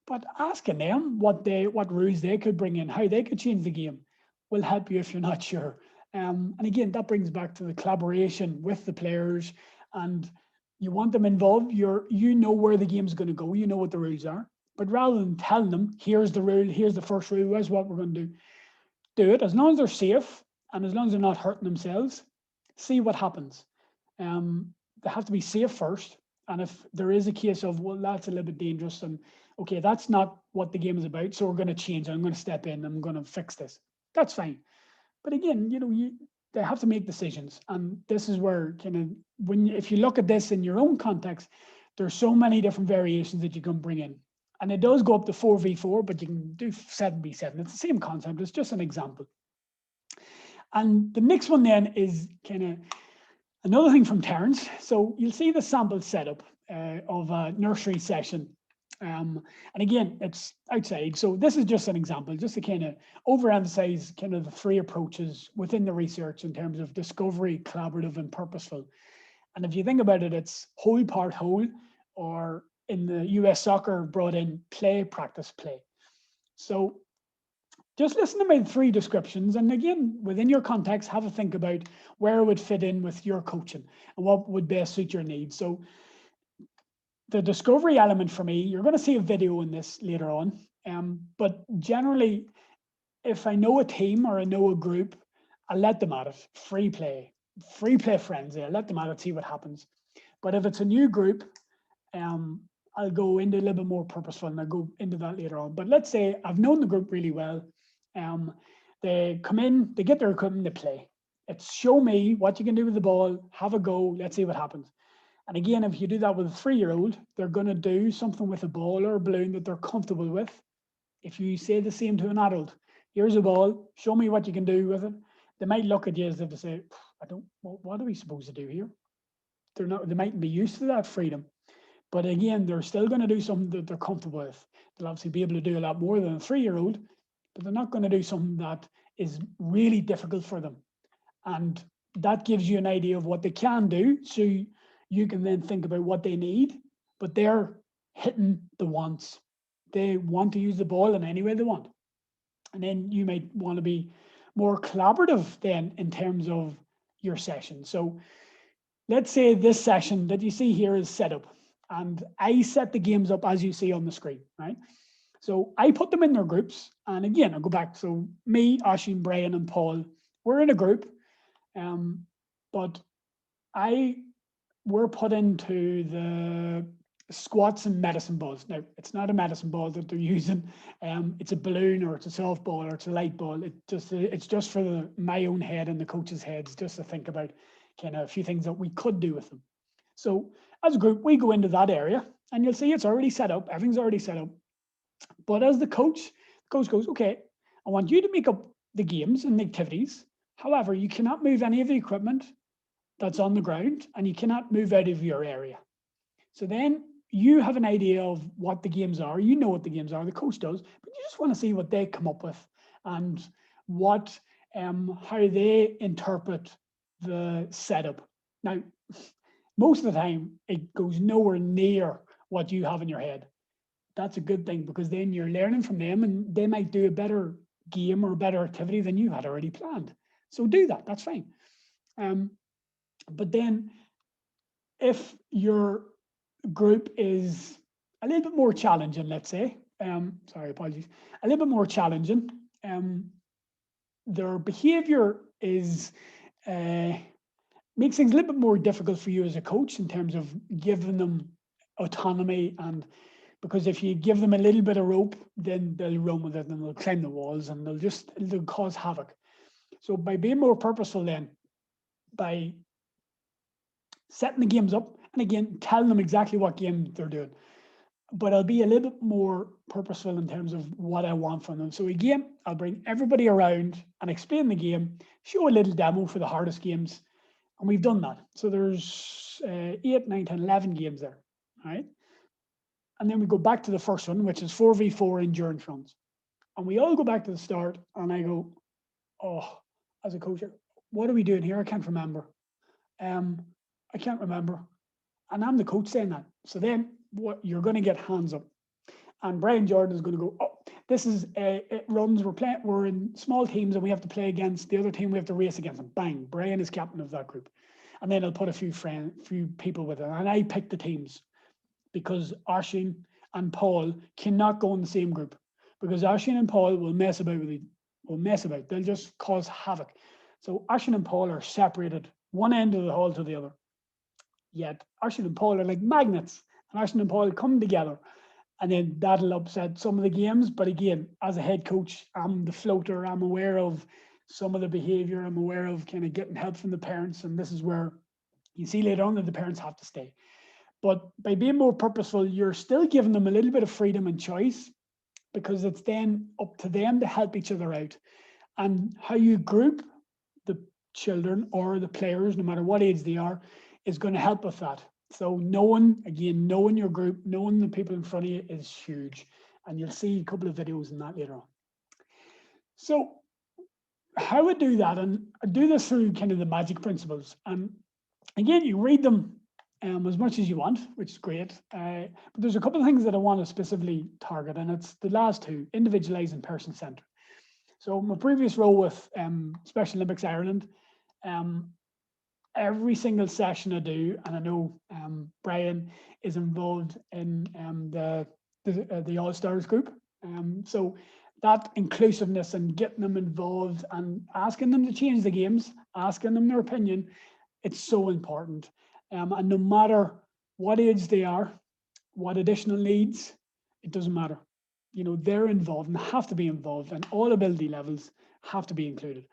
But asking them what rules they could bring in, how they could change the game, will help you if you're not sure. And again, that brings back to the collaboration with the players, and you want them involved. You know where the game's going to go. You know what the rules are. But rather than telling them, here's the rule, here's the first rule, here's what we're going to do it as long as they're safe and as long as they're not hurting themselves. See what happens. They have to be safe first. And if there is a case of, well, that's a little bit dangerous, and okay, that's not what the game is about, so we're going to change. I'm going to step in. I'm going to fix this. That's fine. But again, they have to make decisions, and this is where if you look at this in your own context, there's so many different variations that you can bring in, and it does go up to 4v4, but you can do 7v7. It's the same concept. It's just an example. And the next one then is kind of another thing from Terence. So you'll see the sample setup of a nursery session. And again, it's outside. So this is just an example, just to kind of overemphasize kind of the three approaches within the research in terms of discovery, collaborative, and purposeful. And if you think about it, it's whole, part, whole, or in the US soccer brought in play, practice, play. So just listen to my three descriptions. And again, within your context, have a think about where it would fit in with your coaching and what would best suit your needs. So the discovery element for me, you're going to see a video in this later on. But generally, if I know a team or I know a group, I let them at it. Free play frenzy. I let them at it, see what happens. But if it's a new group, I'll go into a little bit more purposeful, and I'll go into that later on. But let's say I've known the group really well. They come in, they get their equipment, they play. It's show me what you can do with the ball, have a go, let's see what happens. And again, if you do that with a 3-year-old, they're going to do something with a ball or a balloon that they're comfortable with. If you say the same to an adult, here's a ball, show me what you can do with it, they might look at you as if they say, what are we supposed to do here? They mightn't be used to that freedom. But again, they're still going to do something that they're comfortable with. They'll obviously be able to do a lot more than a 3-year-old, but they're not going to do something that is really difficult for them. And that gives you an idea of what they can do. So you can then think about what they need, but they're hitting the wants. They want to use the ball in any way they want. And then you might want to be more collaborative then in terms of your session. So let's say this session that you see here is set up, and I set the games up as you see on the screen, right? So I put them in their groups. And again, I'll go back. So me, Oisin, Brian, and Paul, we're in a group, but we're put into the squats and medicine balls. Now, it's not a medicine ball that they're using. It's a balloon, or it's a softball, or it's a light ball. It's just for my own head and the coach's heads, just to think about kind of a few things that we could do with them. So as a group, we go into that area, and you'll see it's already set up. Everything's already set up. But as the coach goes, okay, I want you to make up the games and the activities. However, you cannot move any of the equipment that's on the ground, and you cannot move out of your area. So then you have an idea of what the games are. You know what the games are, the coach does, but you just want to see what they come up with and how they interpret the setup. Now, most of the time, it goes nowhere near what you have in your head. That's a good thing, because then you're learning from them, and they might do a better game or a better activity than you had already planned. So do that, that's fine. But then if your group is a little bit more challenging, let's say, apologies, a little bit more challenging, their behavior is makes things a little bit more difficult for you as a coach in terms of giving them autonomy, and because if you give them a little bit of rope, then they'll run with it and they'll climb the walls and they'll cause havoc. So by being more purposeful then, by setting the games up, and again, telling them exactly what game they're doing, but I'll be a little bit more purposeful in terms of what I want from them. So again, I'll bring everybody around and explain the game, show a little demo for the hardest games, and we've done that. So there's 8, 9, 10, 11 games there, all right? And then we go back to the first one, which is 4v4 endurance runs. And we all go back to the start, and I go, oh, as a coach, what are we doing here? I can't remember. I can't remember. And I'm the coach saying that. So then what you're going to get hands up. And Brian Jordan is going to go, oh, this is it runs, we're in small teams and we have to play against the other team, we have to race against them. Bang, Brian is captain of that group. And then I'll put a few people with it. And I pick the teams because Aisling and Paul cannot go in the same group, because Aisling and Paul will mess about. They'll just cause havoc. So Aisling and Paul are separated one end of the hall to the other. Yet Aisling and Paul are like magnets, and Aisling and Paul come together, and then that'll upset some of the games. But again, as a head coach, I'm the floater. I'm aware of some of the behavior. I'm aware of kind of getting help from the parents, and this is where you see later on that the parents have to stay. But by being more purposeful, you're still giving them a little bit of freedom and choice, because it's then up to them to help each other out. And how you group the children or the players, no matter what age they are, is going to help with that. So knowing your group, knowing the people in front of you is huge. And you'll see a couple of videos on that later on. So how I do that, and I do this through kind of the magic principles. And again, you read them as much as you want, which is great. But there's a couple of things that I want to specifically target, and it's the last two: individualize and person-centered. So my previous role with Special Olympics Ireland, every single session I do, and I know Brian is involved in the All-Stars group. So that inclusiveness and getting them involved and asking them to change the games, asking them their opinion, it's so important. And no matter what age they are, what additional needs, it doesn't matter. You know, they're involved and have to be involved, and all ability levels have to be included.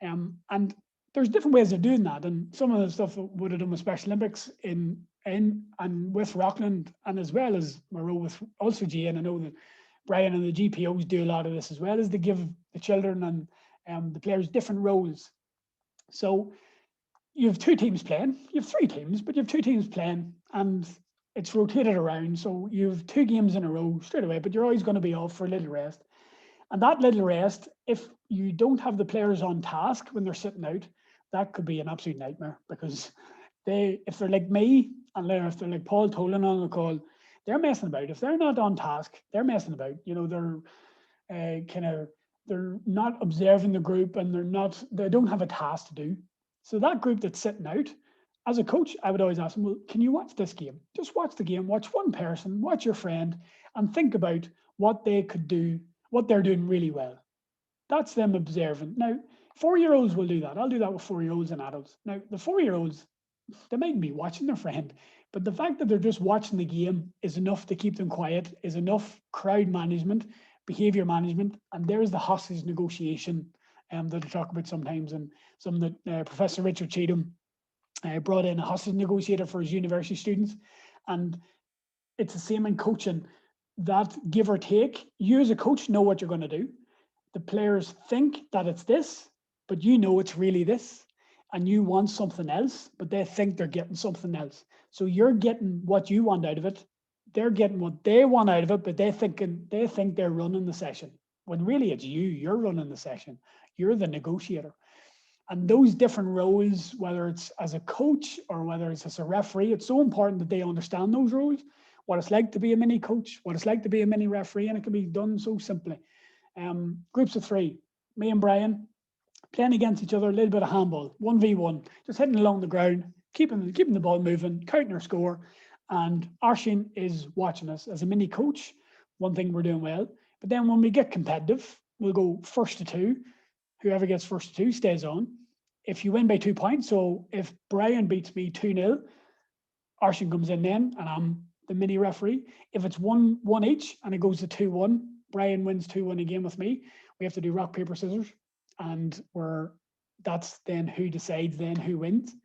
And there's different ways of doing that. And some of the stuff I would have done with Special Olympics in and with Rockland, and as well as my role with also GAA, and I know that Brian and the GPOs do a lot of this as well, as they give the children and the players different roles. So you have two teams playing, you have three teams, but you have two teams playing, and it's rotated around. So you have 2 games in a row straight away, but you're always going to be off for a little rest. And that little rest, if you don't have the players on task when they're sitting out, that could be an absolute nightmare, because if they're like me, and if they're like Paul Tolan on the call, they're messing about. If they're not on task, they're messing about. You know, they're they're not observing the group, and they don't have a task to do. So that group that's sitting out, as a coach, I would always ask them, well, can you watch this game? Just watch the game, watch one person, watch your friend, and think about what they could do, what they're doing really well. That's them observing. Now, 4-year-olds will do that. I'll do that with 4-year-olds and adults. Now, the 4-year-olds, they might be watching their friend, but the fact that they're just watching the game is enough to keep them quiet, is enough crowd management, behavior management, and there's the hostage negotiation that I talk about sometimes, and some that Professor Richard Cheatham brought in a hostage negotiator for his university students. And it's the same in coaching, that give or take, you as a coach know what you're going to do. The players think that it's this, but you know it's really this, and you want something else, but they think they're getting something else. So you're getting what you want out of it, they're getting what they want out of it, but they think they're running the session, when really it's you're running the session. You're the negotiator. And those different roles, whether it's as a coach or whether it's as a referee, it's so important that they understand those roles, what it's like to be a mini coach, what it's like to be a mini referee, and it can be done so simply. Groups of 3, me and Brian, playing against each other, a little bit of handball, 1v1, just hitting along the ground, keeping the ball moving, counting our score. And Aisling is watching us as a mini coach, one thing we're doing well. But then when we get competitive, we'll go 1st to 2. Whoever gets 1st to 2 stays on. If you win by 2 points, so if Brian beats me 2-0, Aisling comes in then, and I'm the mini referee. If it's 1-1 each and it goes to 2-1, Brian wins 2-1 a game with me. We have to do rock, paper, scissors, and that's then who decides then who wins.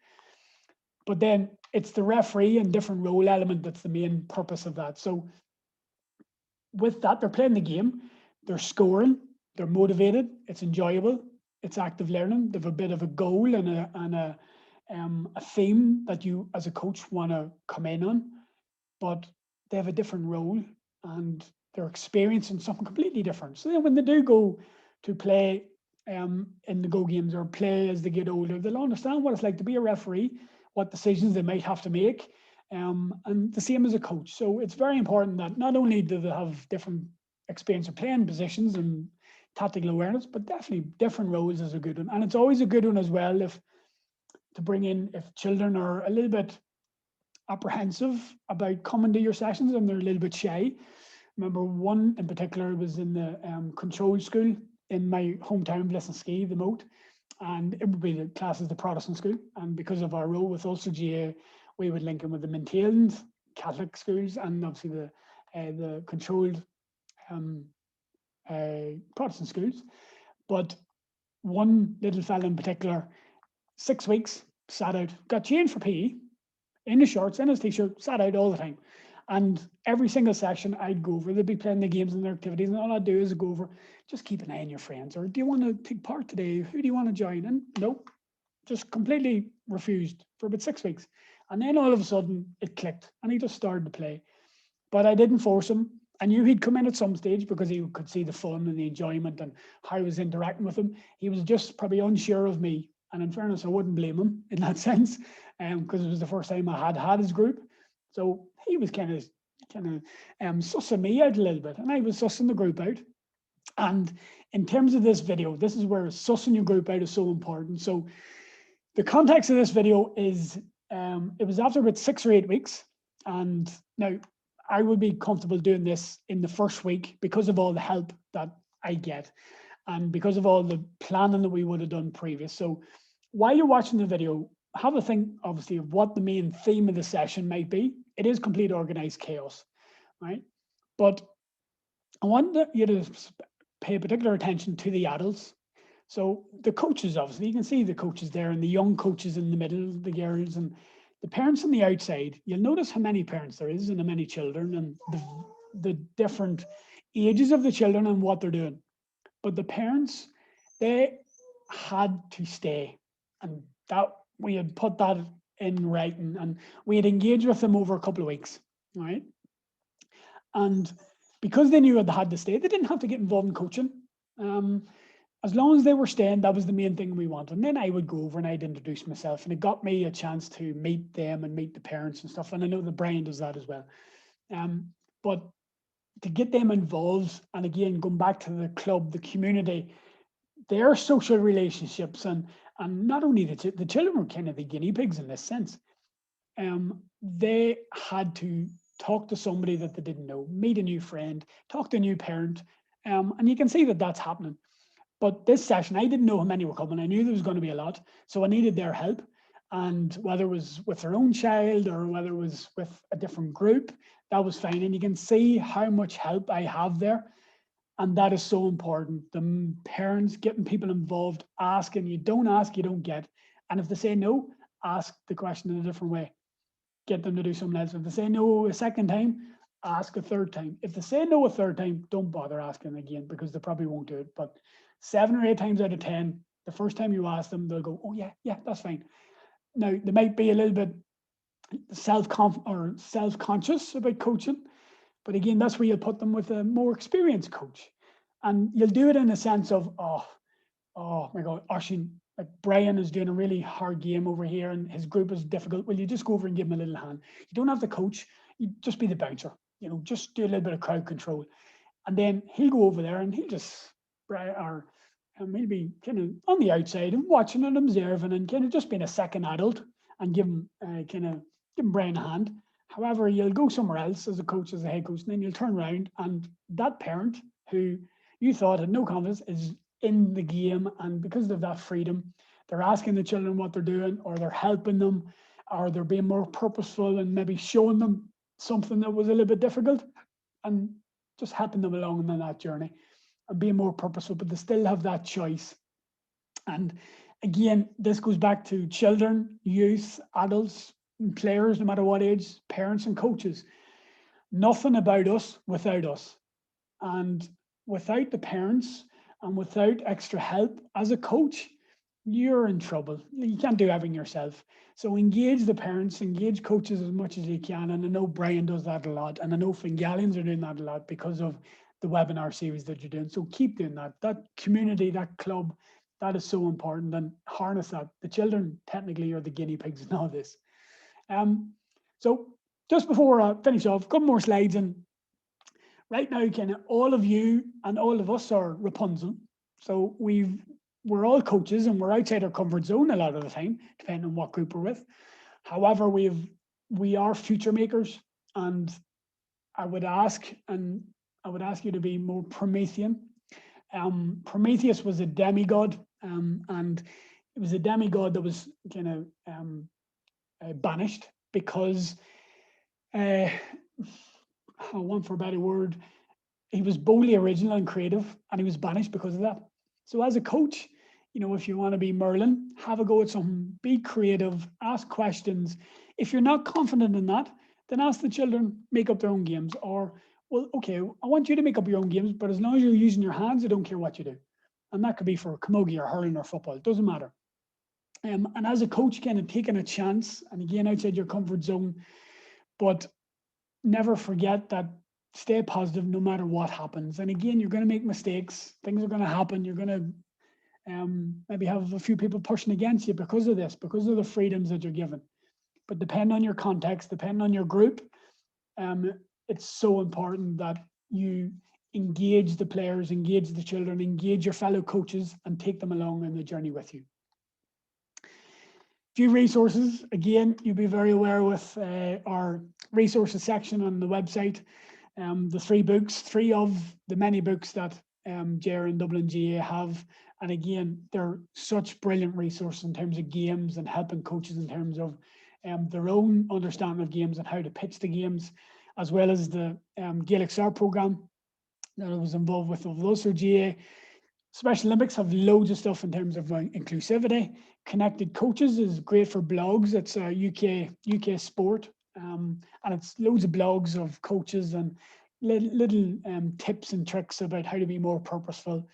But then it's the referee and different role element that's the main purpose of that. So with that, they're playing the game, they're scoring, they're motivated, it's enjoyable, it's active learning. They have a bit of a goal and a theme that you as a coach want to come in on, but they have a different role and they're experiencing something completely different. So then when they do go to play in the Go games or play as they get older, they'll understand what it's like to be a referee, what decisions they might have to make, and the same as a coach. So it's very important that not only do they have different experience of playing positions and tactical awareness, but definitely different roles is a good one. And it's always a good one as well if children are a little bit apprehensive about coming to your sessions and they're a little bit shy. Remember one in particular was in the control school in my hometown, Blessinskey, the Moat, and it would be the class as the Protestant school. And because of our role with Ulster GAA, we would link in with the maintained Catholic schools and obviously the controlled Protestant schools. But one little fella in particular, 6 weeks, sat out, got changed for PE, in his shorts, in his t-shirt, sat out all the time. And every single session I'd go over, they'd be playing the games and their activities, and all I'd do is go over, just keep an eye on your friends, or do you want to take part today? Who do you want to join? And nope, just completely refused for about 6 weeks. And then all of a sudden it clicked and he just started to play. But I didn't force him. I knew he'd come in at some stage because he could see the fun and the enjoyment and how I was interacting with him. He was just probably unsure of me. And in fairness, I wouldn't blame him in that sense, because it was the first time I had his group. So he was kind of sussing me out a little bit, and I was sussing the group out. And in terms of this video, this is where sussing your group out is so important. So the context of this video is, it was after about 6 or 8 weeks. And now I would be comfortable doing this in the first week because of all the help that I get and because of all the planning that we would have done previous. So while you're watching the video, have a think, obviously, of what the main theme of the session might be. It is complete organized chaos, right? But I want you to pay particular attention to the adults. So the coaches, obviously, you can see the coaches there and the young coaches in the middle, the girls, and the parents on the outside. You'll notice how many parents there is and how many children and the different ages of the children and what they're doing. But the parents, they had to stay, and that we had put that in writing, and we had engaged with them over a couple of weeks, right? And because they knew they had to stay, they didn't have to get involved in coaching. As long as they were staying, that was the main thing we wanted. And then I would go over and I'd introduce myself, and it got me a chance to meet them and meet the parents and stuff. And I know that Brian does that as well. But to get them involved, and again, going back to the club, the community, their social relationships, and not only the children were kind of the guinea pigs in this sense. They had to talk to somebody that they didn't know, meet a new friend, talk to a new parent, and you can see that that's happening. But this session, I didn't know how many were coming. I knew there was going to be a lot, so I needed their help. And whether it was with their own child or whether it was with a different group, that was fine. And you can see how much help I have there. And that is so important. The parents getting people involved, asking. You don't ask, you don't get. And if they say no, ask the question in a different way. Get them to do something else. If they say no a second time, ask a third time. If they say no a third time, don't bother asking again, because they probably won't do it. But 7 or 8 times out of 10, the first time you ask them, they'll go, oh yeah, that's fine. Now, they might be a little bit self-conscious about coaching, but again, that's where you'll put them with a more experienced coach. And you'll do it in a sense of, oh my God, Oisín, like Brian is doing a really hard game over here and his group is difficult. Well, you just go over and give him a little hand. You don't have to coach, you just be the bouncer, just do a little bit of crowd control. And then he'll go over there and he'll just, or he'll be kind of on the outside and watching and observing and kind of just being a second adult and give him Brian a hand. However, you'll go somewhere else as a coach, as a head coach, and then you'll turn around and that parent who you thought had no confidence is in the game, and because of that freedom, they're asking the children what they're doing, or they're helping them, or they're being more purposeful and maybe showing them something that was a little bit difficult, and just helping them along on that journey and being more purposeful, but they still have that choice. And again, this goes back to children, youth, adults, and players, no matter what age, parents and coaches. Nothing about us without us. And without the parents and without extra help as a coach, you're in trouble. You can't do everything yourself. So engage the parents, engage coaches as much as you can. And I know Brian does that a lot. And I know Fingallians are doing that a lot because of the webinar series that you're doing. So keep doing that. That community, that club, that is so important, and harness that. The children technically are the guinea pigs in all this. So just before I finish off, a couple more slides. And right now, kind of all of you and all of us are Rapunzel. So we're all coaches and we're outside our comfort zone a lot of the time, depending on what group we're with. However, we are future makers, and I would ask you to be more Promethean. Prometheus was a demigod, and it was a demigod that was kind of banished because, I want for a better word, he was boldly original and creative, and he was banished because of that. So as a coach, if you want to be Merlin, have a go at something, be creative, ask questions. If you're not confident in that, then ask the children, make up their own games. Or, well, okay, I want you to make up your own games, but as long as you're using your hands, I don't care what you do. And that could be for camogie or hurling or football, it doesn't matter. And as a coach, kind of taking a chance, and again, outside your comfort zone, but never forget that stay positive no matter what happens. And again, you're going to make mistakes. Things are going to happen. You're going to maybe have a few people pushing against you because of this, because of the freedoms that you're given. But depending on your context, depending on your group, it's so important that you engage the players, engage the children, engage your fellow coaches, and take them along on the journey with you. Few resources. Again, you'll be very aware with our resources section on the website. The 3 books, 3 of the many books that GAA and Dublin GAA have. And again, they're such brilliant resources in terms of games and helping coaches in terms of their own understanding of games and how to pitch the games, as well as the Gaelic Star program that I was involved with of Ulster GAA. Special Olympics have loads of stuff in terms of inclusivity. Connected Coaches is great for blogs. It's a UK sport, and it's loads of blogs of coaches and little tips and tricks about how to be more purposeful.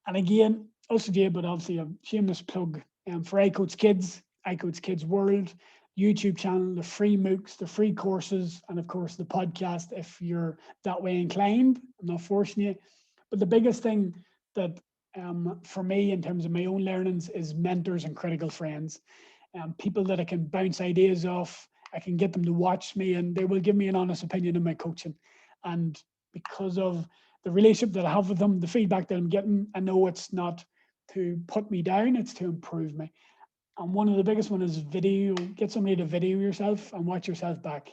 And again, also GAA, but obviously a shameless plug for iCoach Kids, iCoach Kids World, YouTube channel, the free MOOCs, the free courses, and of course the podcast if you're that way inclined. I'm not forcing you. But the biggest thing that for me in terms of my own learnings is mentors and critical friends, people that I can bounce ideas off. I can get them to watch me and they will give me an honest opinion of my coaching. And because of the relationship that I have with them, the feedback that I'm getting, I know it's not to put me down, it's to improve me. And one of the biggest one is video. Get somebody to video yourself and watch yourself back.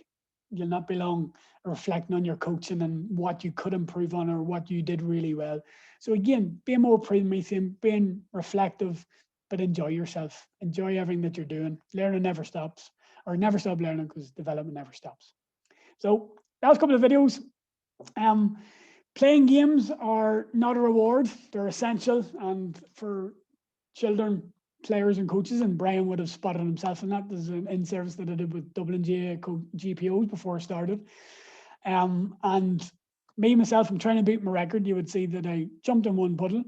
You'll not be long reflecting on your coaching and what you could improve on or what you did really well. So again, being more Promethean, being reflective, but enjoy yourself. Enjoy everything that you're doing. Learning never stops, or never stop learning because development never stops. So that was a couple of videos. Playing games are not a reward. They're essential. And for children, players and coaches, and Brian would have spotted himself in that. There's an in-service that I did with Dublin GAA GPOs before I started. And me, myself, I'm trying to beat my record. You would see that I jumped in one puddle.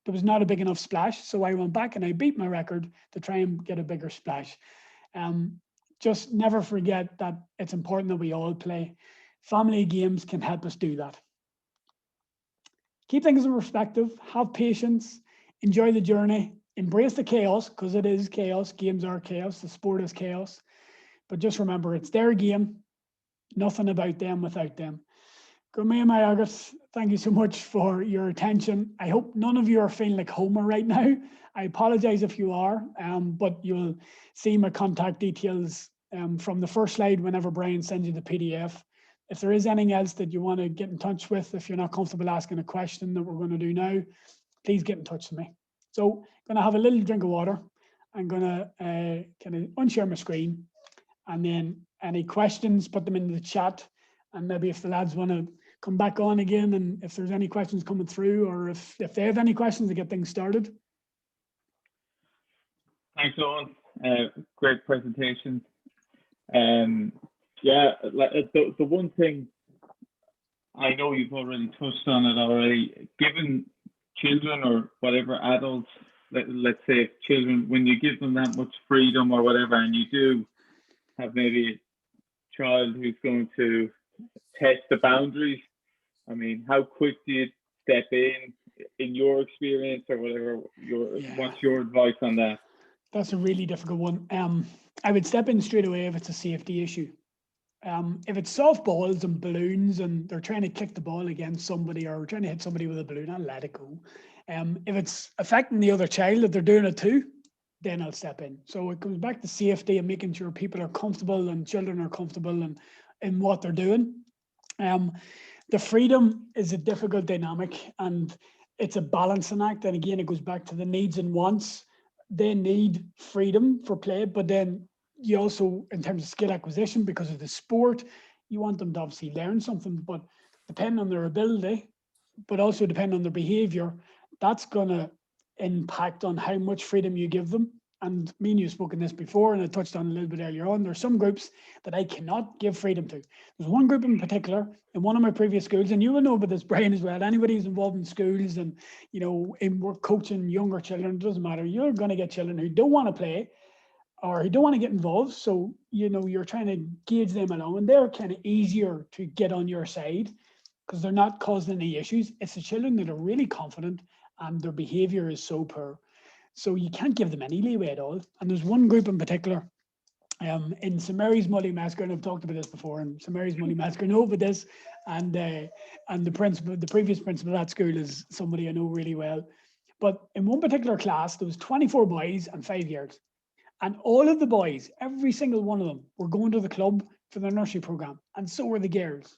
There was not a big enough splash, so I went back and I beat my record to try and get a bigger splash. Just never forget that it's important that we all play. Family games can help us do that. Keep things in perspective, have patience, enjoy the journey, embrace the chaos, because it is chaos. Games are chaos, the sport is chaos. But just remember, it's their game, nothing about them without them. Go me and my August, thank you so much for your attention. I hope none of you are feeling like Homer right now. I apologize if you are, but you'll see my contact details from the first slide whenever Brian sends you the PDF. If there is anything else that you want to get in touch with, if you're not comfortable asking a question that we're going to do now, please get in touch with me. So I'm going to have a little drink of water. I'm going to kind of unshare my screen, and then any questions, put them into the chat. And maybe if the lads want to come back on again, and if there's any questions coming through, or if they have any questions to get things started. Thanks, Owen. Great presentation. Yeah, the one thing I know you've already touched on it already, given children or whatever adults, let's say children, when you give them that much freedom or whatever, and you do have maybe a child who's going to test the boundaries, I mean, how quick do you step in your experience or whatever? What's your advice on that? That's a really difficult one. I would step in straight away if it's a safety issue. If it's softballs and balloons and they're trying to kick the ball against somebody or trying to hit somebody with a balloon, I'll let it go. If it's affecting the other child, if they're doing it too, then I'll step in. So it comes back to safety and making sure people are comfortable and children are comfortable in what they're doing. The freedom is a difficult dynamic, and it's a balancing act. And again, it goes back to the needs and wants. They need freedom for play, but then you also, in terms of skill acquisition, because of the sport, you want them to obviously learn something, but depending on their ability, but also depending on their behavior, that's going to impact on how much freedom you give them. And me and you have spoken this before, and I touched on a little bit earlier on. There's some groups that I cannot give freedom to. There's one group in particular in one of my previous schools, and you will know about this, Brian, as well. Anybody who's involved in schools and, you know, in work coaching younger children, it doesn't matter. You're going to get children who don't want to play or who don't want to get involved. So, you know, you're trying to gauge them along, and they're kind of easier to get on your side because they're not causing any issues. It's the children that are really confident and their behavior is so poor. So you can't give them any leeway at all. And there's one group in particular in St Mary's Mully Massacre, and I've talked about this before, and St Mary's Mully Massacre know about this, and the principal, the previous principal of that school is somebody I know really well. But in one particular class, there was 24 boys and 5 girls. And all of the boys, every single one of them, were going to the club for their nursery program, and so were the girls.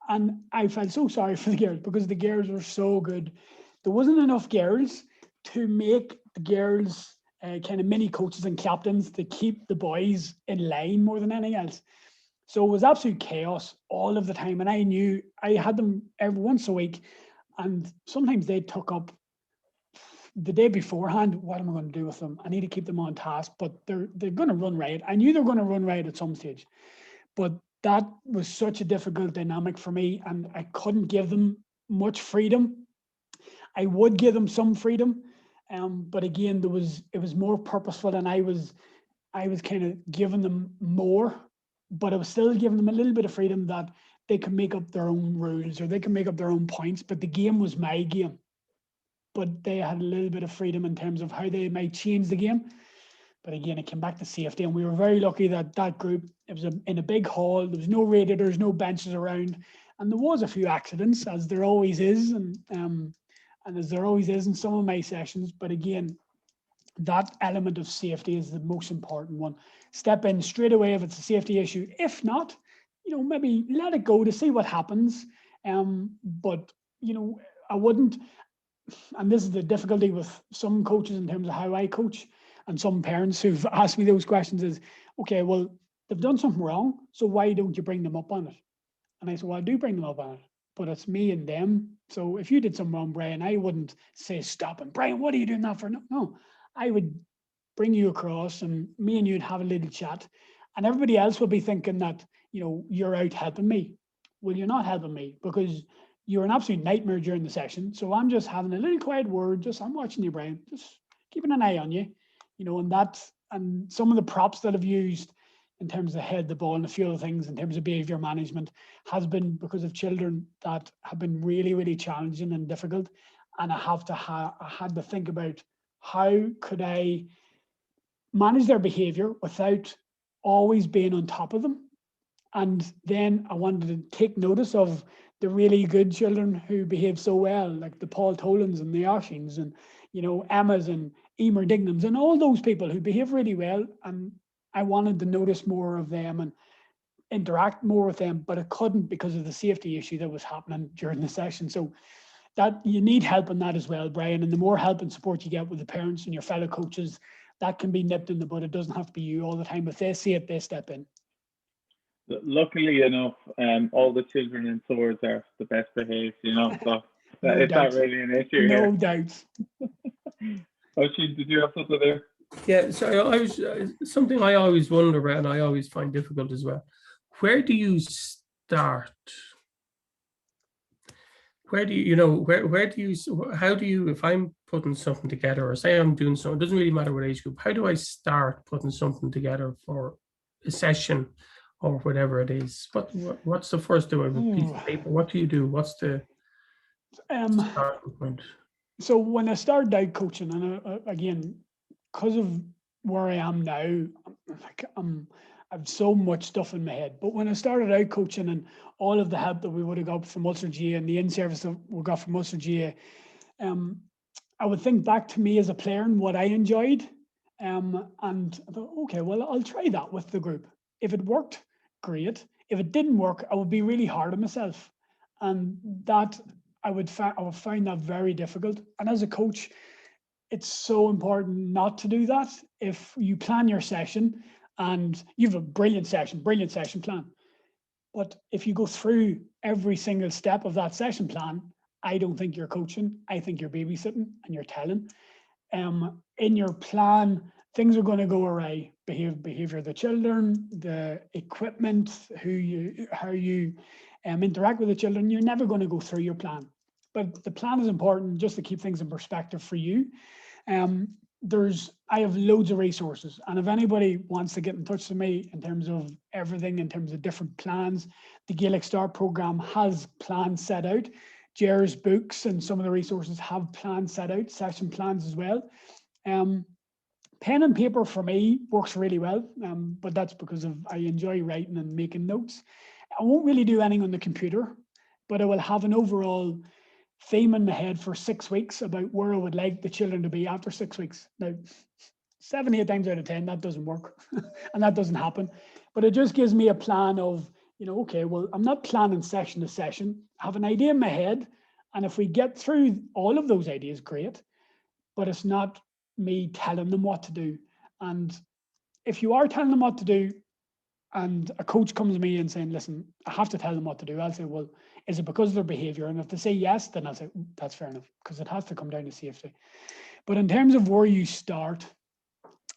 And I felt so sorry for the girls because the girls were so good. There wasn't enough girls to make the girls kind of mini coaches and captains to keep the boys in line more than anything else. So it was absolute chaos all of the time. And I knew I had them every once a week, and sometimes they took up the day beforehand. What am I going to do with them? I need to keep them on task, but they're going to run riot. I knew they were going to run riot at some stage, but that was such a difficult dynamic for me, and I couldn't give them much freedom. I would give them some freedom, but again, it was more purposeful, and I was kind of giving them more, but I was still giving them a little bit of freedom that they could make up their own rules or they can make up their own points. But the game was my game, but they had a little bit of freedom in terms of how they might change the game. But again, it came back to safety, and we were very lucky that that group, it was in a big hall. There was no radiators, no benches around, and there was a few accidents, as there always is, and as there always is in some of my sessions. But again, that element of safety is the most important one. Step in straight away if it's a safety issue. If not, you know, maybe let it go to see what happens. But, you know, I wouldn't, and this is the difficulty with some coaches in terms of how I coach, and some parents who've asked me those questions is, okay, well, they've done something wrong, so why don't you bring them up on it? And I said, well, I do bring them up on it, but it's me and them. So if you did something wrong, Brian, I wouldn't say stop and Brian, what are you doing that for? No, I would bring you across, and me and you'd have a little chat, and everybody else will be thinking that, you know, you're out helping me. Well, you're not helping me because you're an absolute nightmare during the session. So I'm just having a little quiet word. I'm watching you, Brian, just keeping an eye on you, you know, and some of the props that I've used in terms of head the ball and a few other things in terms of behavior management has been because of children that have been really, really challenging and difficult. And I had to think about how could I manage their behavior without always being on top of them. And then I wanted to take notice of the really good children who behave so well, like the Paul Tolans and the Oshings and, you know, Emmas and Emer Dignams and all those people who behave really well. And I wanted to notice more of them and interact more with them, but I couldn't because of the safety issue that was happening during the session. So that you need help in that as well, Brian. And the more help and support you get with the parents and your fellow coaches, that can be nipped in the bud. It doesn't have to be you all the time. If they see it, they step in. luckily enough, all the children in swords are the best behaved, so No it's not doubt. really an issue No here. doubt. Oisin, did you have something there? Yeah, so I was something I always wonder about, and I always find difficult as well. Where do you start? Where do you, where do you, how do you, if I'm putting something together, or say I'm doing something, it doesn't really matter what age group, how do I start putting something together for a session or whatever it is? What's the first do? I have a piece of paper. What do you do? What's the starting point? So when I started out coaching, and again, because of where I am now, I've so much stuff in my head. But when I started out coaching and all of the help that we would have got from Ulster GAA and the in-service that we got from Ulster GAA, I would think back to me as a player and what I enjoyed. And I thought, okay, well, I'll try that with the group. If it worked, great. If it didn't work, I would be really hard on myself. And that I would find that very difficult. And as a coach, it's so important not to do that. If you plan your session and you have a brilliant session plan, but if you go through every single step of that session plan, I don't think you're coaching. I think you're babysitting and you're telling. In your plan, things are going to go awry. Behavior of the children, the equipment, how you interact with the children. You're never going to go through your plan, but the plan is important just to keep things in perspective for you. I have loads of resources, and if anybody wants to get in touch with me in terms of everything, in terms of different plans, the Gaelic Start program has plans set out. Jer's books and some of the resources have plans set out, session plans as well. Pen and paper for me works really well, but that's because I enjoy writing and making notes. I won't really do anything on the computer, but I will have an overall theme in my head for 6 weeks about where I would like the children to be after 6 weeks. Now, 7, 8 times out of 10, that doesn't work and that doesn't happen. But it just gives me a plan of, okay, well, I'm not planning session to session. I have an idea in my head. And if we get through all of those ideas, great. But it's not me telling them what to do. And if you are telling them what to do, and a coach comes to me and saying, listen, I have to tell them what to do, I'll say, well, is it because of their behavior? And if they say yes, then I'll say, that's fair enough, because it has to come down to safety. But in terms of where you start,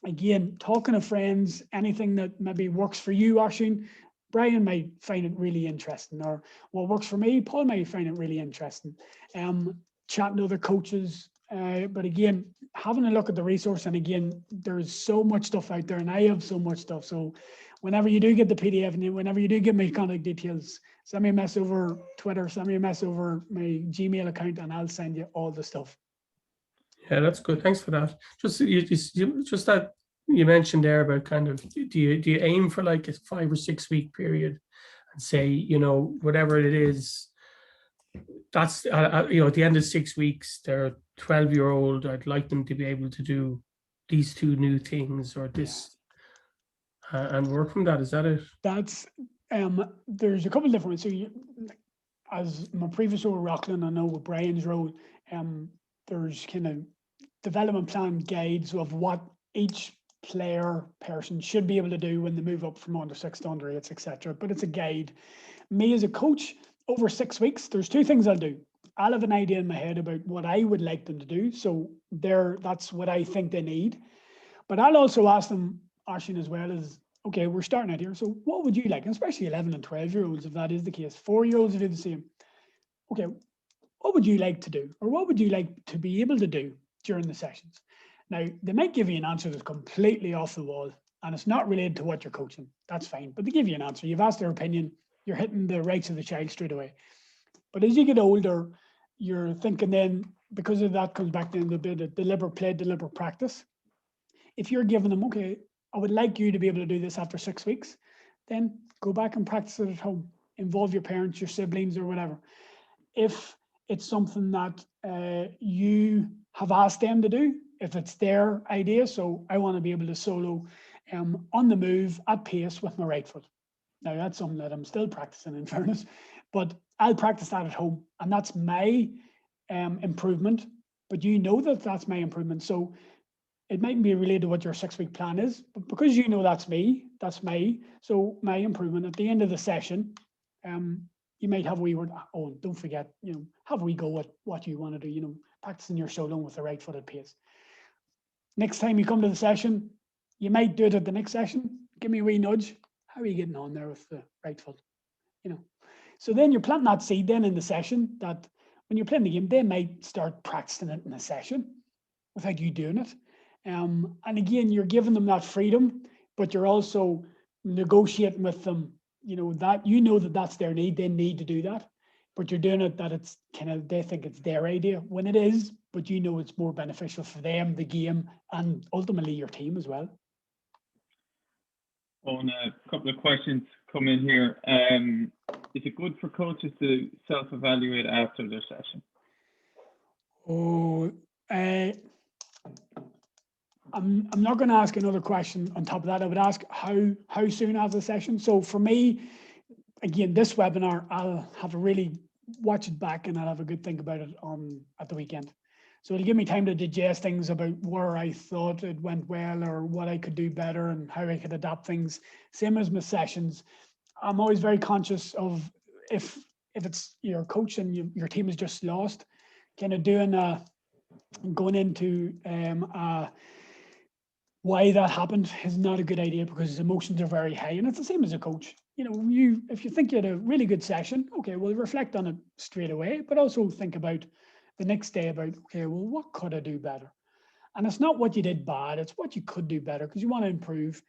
again, talking to friends, anything that maybe works for you, Oisin, Brian might find it really interesting, or what works for me, Paul might find it really interesting. Chatting to other coaches, but again, having a look at the resource, and again, there's so much stuff out there, and I have so much stuff. So whenever you do get the PDF, and whenever you do get my contact details, send me a message over Twitter, send me a message over my Gmail account, and I'll send you all the stuff. Yeah, that's good. Thanks for that. Just that you mentioned there about kind of, do you aim for like a 5 or 6 week period and say, whatever it is, that's at the end of 6 weeks, they're 12-year-old, I'd like them to be able to do these 2 new things or this, and work from that. Is that it? That's there's a couple of different ones. So as my previous role with Rockland, I know with Brian's role, there's kind of development plan guides of what each person should be able to do when they move up from under 6 to under 8s, etc. But it's a guide. Me as a coach, over 6 weeks, there's 2 things I'll do. I'll have an idea in my head about what I would like them to do. So that's what I think they need. But I'll also ask them, Oisin, as well, as, okay, we're starting out here. So what would you like? And especially 11 and 12-year-olds, if that is the case. 4-year-olds do the same. Okay, what would you like to do? Or what would you like to be able to do during the sessions? Now, they might give you an answer that's completely off the wall and it's not related to what you're coaching. That's fine, but they give you an answer. You've asked their opinion. You're hitting the rights of the child straight away. But as you get older, you're thinking then, because of that comes back to the bit of deliberate play, deliberate practice. If you're giving them, okay, I would like you to be able to do this after 6 weeks, then go back and practice it at home. Involve your parents, your siblings, or whatever. If it's something that you have asked them to do, if it's their idea, so I want to be able to solo on the move at pace with my right foot. Now that's something that I'm still practicing, in fairness, but I'll practice that at home, and that's my improvement. But that's my improvement. So it mightn't be related to what your 6-week plan is, but because you know that's me, that's so my improvement at the end of the session, you might have a wee word, oh, don't forget, have a wee go at what you want to do, practicing your solo with the right footed pace. Next time you come to the session, you might do it at the next session. Give me a wee nudge. How are you getting on there with the right foot? So then you're planting that seed then in the session that when you're playing the game, they might start practicing it in the session without you doing it. And again, you're giving them that freedom, but you're also negotiating with them, that that's their need. They need to do that, but you're doing it that it's they think it's their idea when it is, but it's more beneficial for them, the game, and ultimately your team as well. On a couple of questions come in here. Is it good for coaches to self-evaluate after their session? I'm not going to ask another question on top of that. I would ask how soon after the session. So for me, again, this webinar, I'll have to really watch it back and I'll have a good think about it at the weekend. So it'll give me time to digest things about where I thought it went well or what I could do better and how I could adapt things. Same as my sessions. I'm always very conscious of if it's your coach and your team is just lost, kind of going into why that happened is not a good idea because emotions are very high, and it's the same as a coach. If you think you had a really good session, okay, well, reflect on it straight away, but also think about the next day about, okay, well, what could I do better? And it's not what you did bad, it's what you could do better because you want to improve.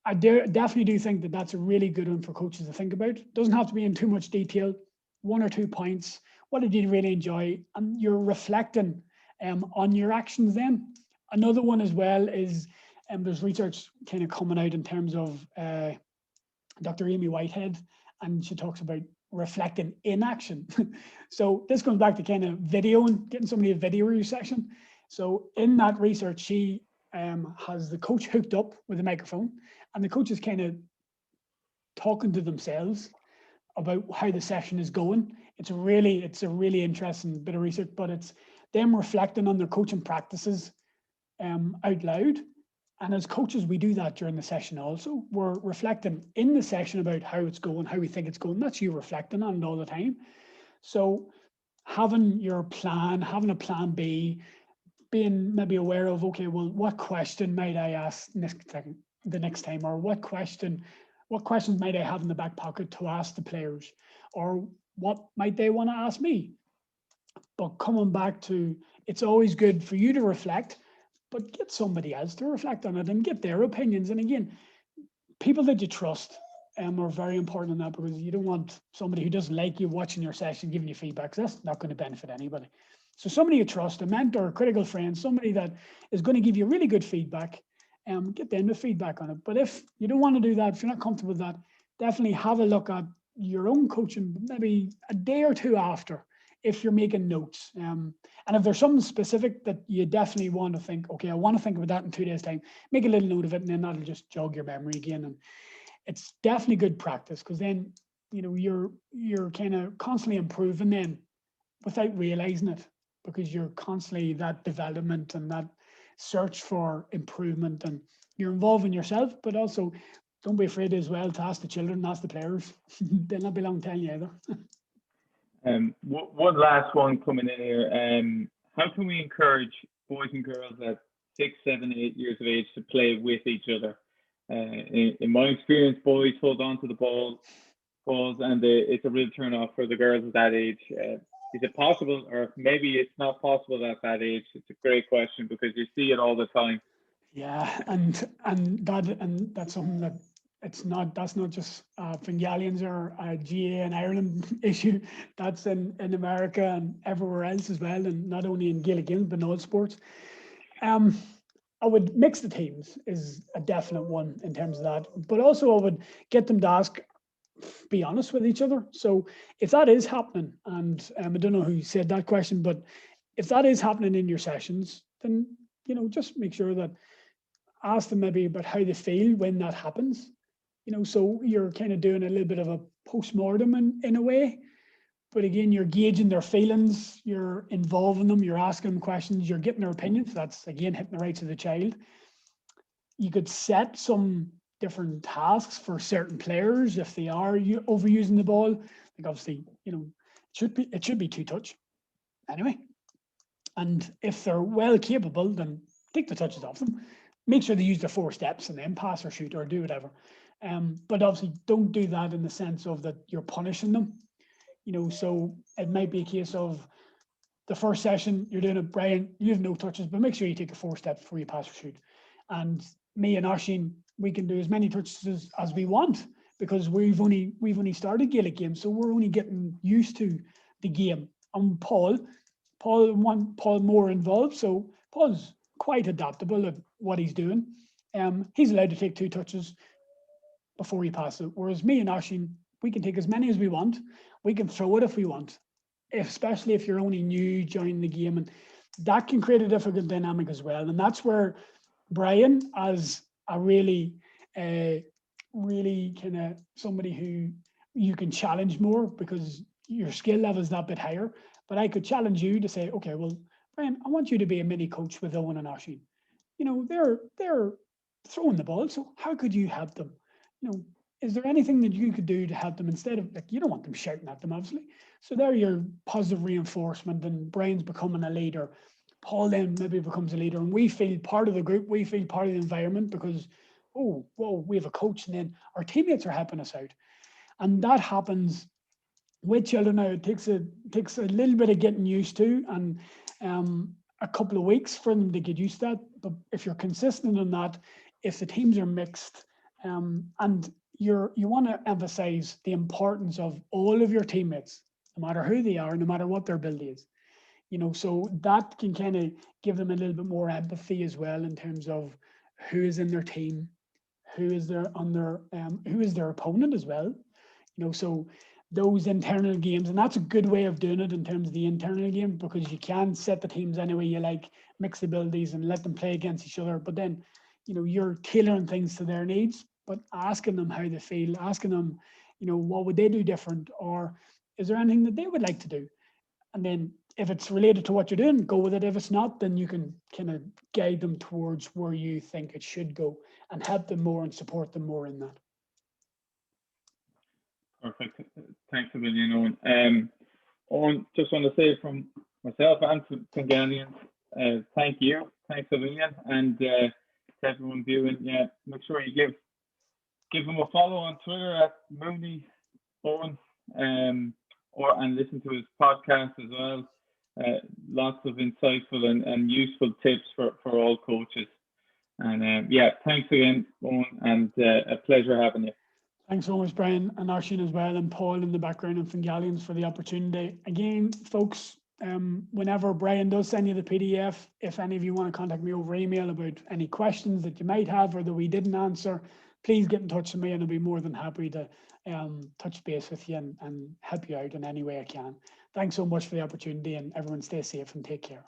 I definitely do think that that's a really good one for coaches to think about. It doesn't have to be in too much detail, 1 or 2 points. What did you really enjoy? And you're reflecting on your actions then. Another one as well is there's research kind of coming out in terms of Dr. Amy Whitehead, and she talks about reflecting in action. So this comes back to kind of videoing, getting somebody a video review section. So in that research, she has the coach hooked up with a microphone, and the coach is kind of talking to themselves about how the session is going. It's a really interesting bit of research, but it's them reflecting on their coaching practices out loud. And as coaches, we do that during the session also. We're reflecting in the session about how it's going, how we think it's going. That's you reflecting on it all the time. So having your plan, having a plan B, being maybe aware of, okay, well, what question might I ask the next time, or what questions might I have in the back pocket to ask the players, or what might they want to ask me? But coming back to, it's always good for you to reflect, but get somebody else to reflect on it and get their opinions. And again, people that you trust are very important in that, because you don't want somebody who doesn't like you watching your session giving you feedback, because that's not going to benefit anybody. So somebody you trust, a mentor, a critical friend, somebody that is going to give you really good feedback, get them the feedback on it. But if you don't want to do that, if you're not comfortable with that, definitely have a look at your own coaching, maybe a day or two after, if you're making notes. And if there's something specific that you definitely want to think, okay, I want to think about that in 2 days' time, make a little note of it, and then that'll just jog your memory again. And it's definitely good practice, because then, you're kind of constantly improving then without realizing it, because you're constantly that development and that search for improvement, and you're involving yourself, but also don't be afraid as well to ask the children, ask the players. They'll not be long telling you either. One last one coming in here. How can we encourage boys and girls at 6, 7, 8 years of age to play with each other? In my experience, boys hold on to the balls, and it's a real turn off for the girls at that age. Is it possible, or maybe it's not possible at that age? It's a great question, because you see it all the time. Yeah, and that's something that that's not just Fingallians or GAA in Ireland issue. That's in America and everywhere else as well, and not only in Gaelic games but in all sports. I would mix the teams is a definite one in terms of that, but also I would get them to be honest with each other. So if that is happening, and I don't know who said that question, but if that is happening in your sessions, then just make sure that ask them maybe about how they feel when that happens. So you're kind of doing a little bit of a post-mortem in a way, But again, you're gauging their feelings, you're involving them, you're asking them questions, you're getting their opinions. That's again hitting the rights of the child. You could set some different tasks for certain players if they are overusing the ball. Like obviously, it should be 2-touch anyway. And if they're well capable, then take the touches off them. Make sure they use their 4 steps and then pass or shoot or do whatever. But obviously, don't do that in the sense of that you're punishing them. So it might be a case of the first session you're doing it, Brian, you have no touches, but make sure you take a 4 steps before you pass or shoot. And me and Oisín, we can do as many touches as we want because we've only started Gaelic games, so we're only getting used to the game. And Paul more involved, so Paul's quite adaptable at what he's doing. He's allowed to take 2 touches before he passes it, whereas me and Oisín, we can take as many as we want. We can throw it if we want, especially if you're only new joining the game, and that can create a difficult dynamic as well. And that's where Brian, as a really kind of somebody who you can challenge more because your skill level is that bit higher. But I could challenge you to say, okay, well, Brian, I want you to be a mini coach with Owen and Oisín. They're throwing the ball, so how could you help them? Is there anything that you could do to help them instead of, like, you don't want them shouting at them, obviously. So there your positive reinforcement, and Brian's becoming a leader. Paul then maybe becomes a leader, and we feel part of the group, we feel part of the environment because, oh, whoa, we have a coach, and then our teammates are helping us out. And that happens with children now. It takes a little bit of getting used to, and a couple of weeks for them to get used to that. But if you're consistent on that, if the teams are mixed, and you want to emphasize the importance of all of your teammates, no matter who they are, no matter what their ability is, so that can kind of give them a little bit more empathy as well in terms of who is in their team, who is their opponent as well, so those internal games, and that's a good way of doing it in terms of the internal game, because you can set the teams any way you like, mix abilities and let them play against each other, but then you're tailoring things to their needs, but asking them how they feel, asking them, what would they do different, or is there anything that they would like to do? And then if it's related to what you're doing, go with it. If it's not, then you can kind of guide them towards where you think it should go and help them more and support them more in that. Perfect. Thanks a million, Owen. Owen, just want to say from myself and Fingallians, thank you. Thanks a million. And to everyone viewing, make sure you give him a follow on Twitter at Mooney Owen, and listen to his podcast as well. Lots of insightful and useful tips for all coaches. And thanks again, Owen, and a pleasure having you. Thanks so much, Brian, and Oisín as well, and Paul in the background, and Fingallians for the opportunity. Again, folks, whenever Brian does send you the PDF, if any of you want to contact me over email about any questions that you might have or that we didn't answer, please get in touch with me, and I'll be more than happy to touch base with you and help you out in any way I can. Thanks so much for the opportunity, and everyone stay safe and take care.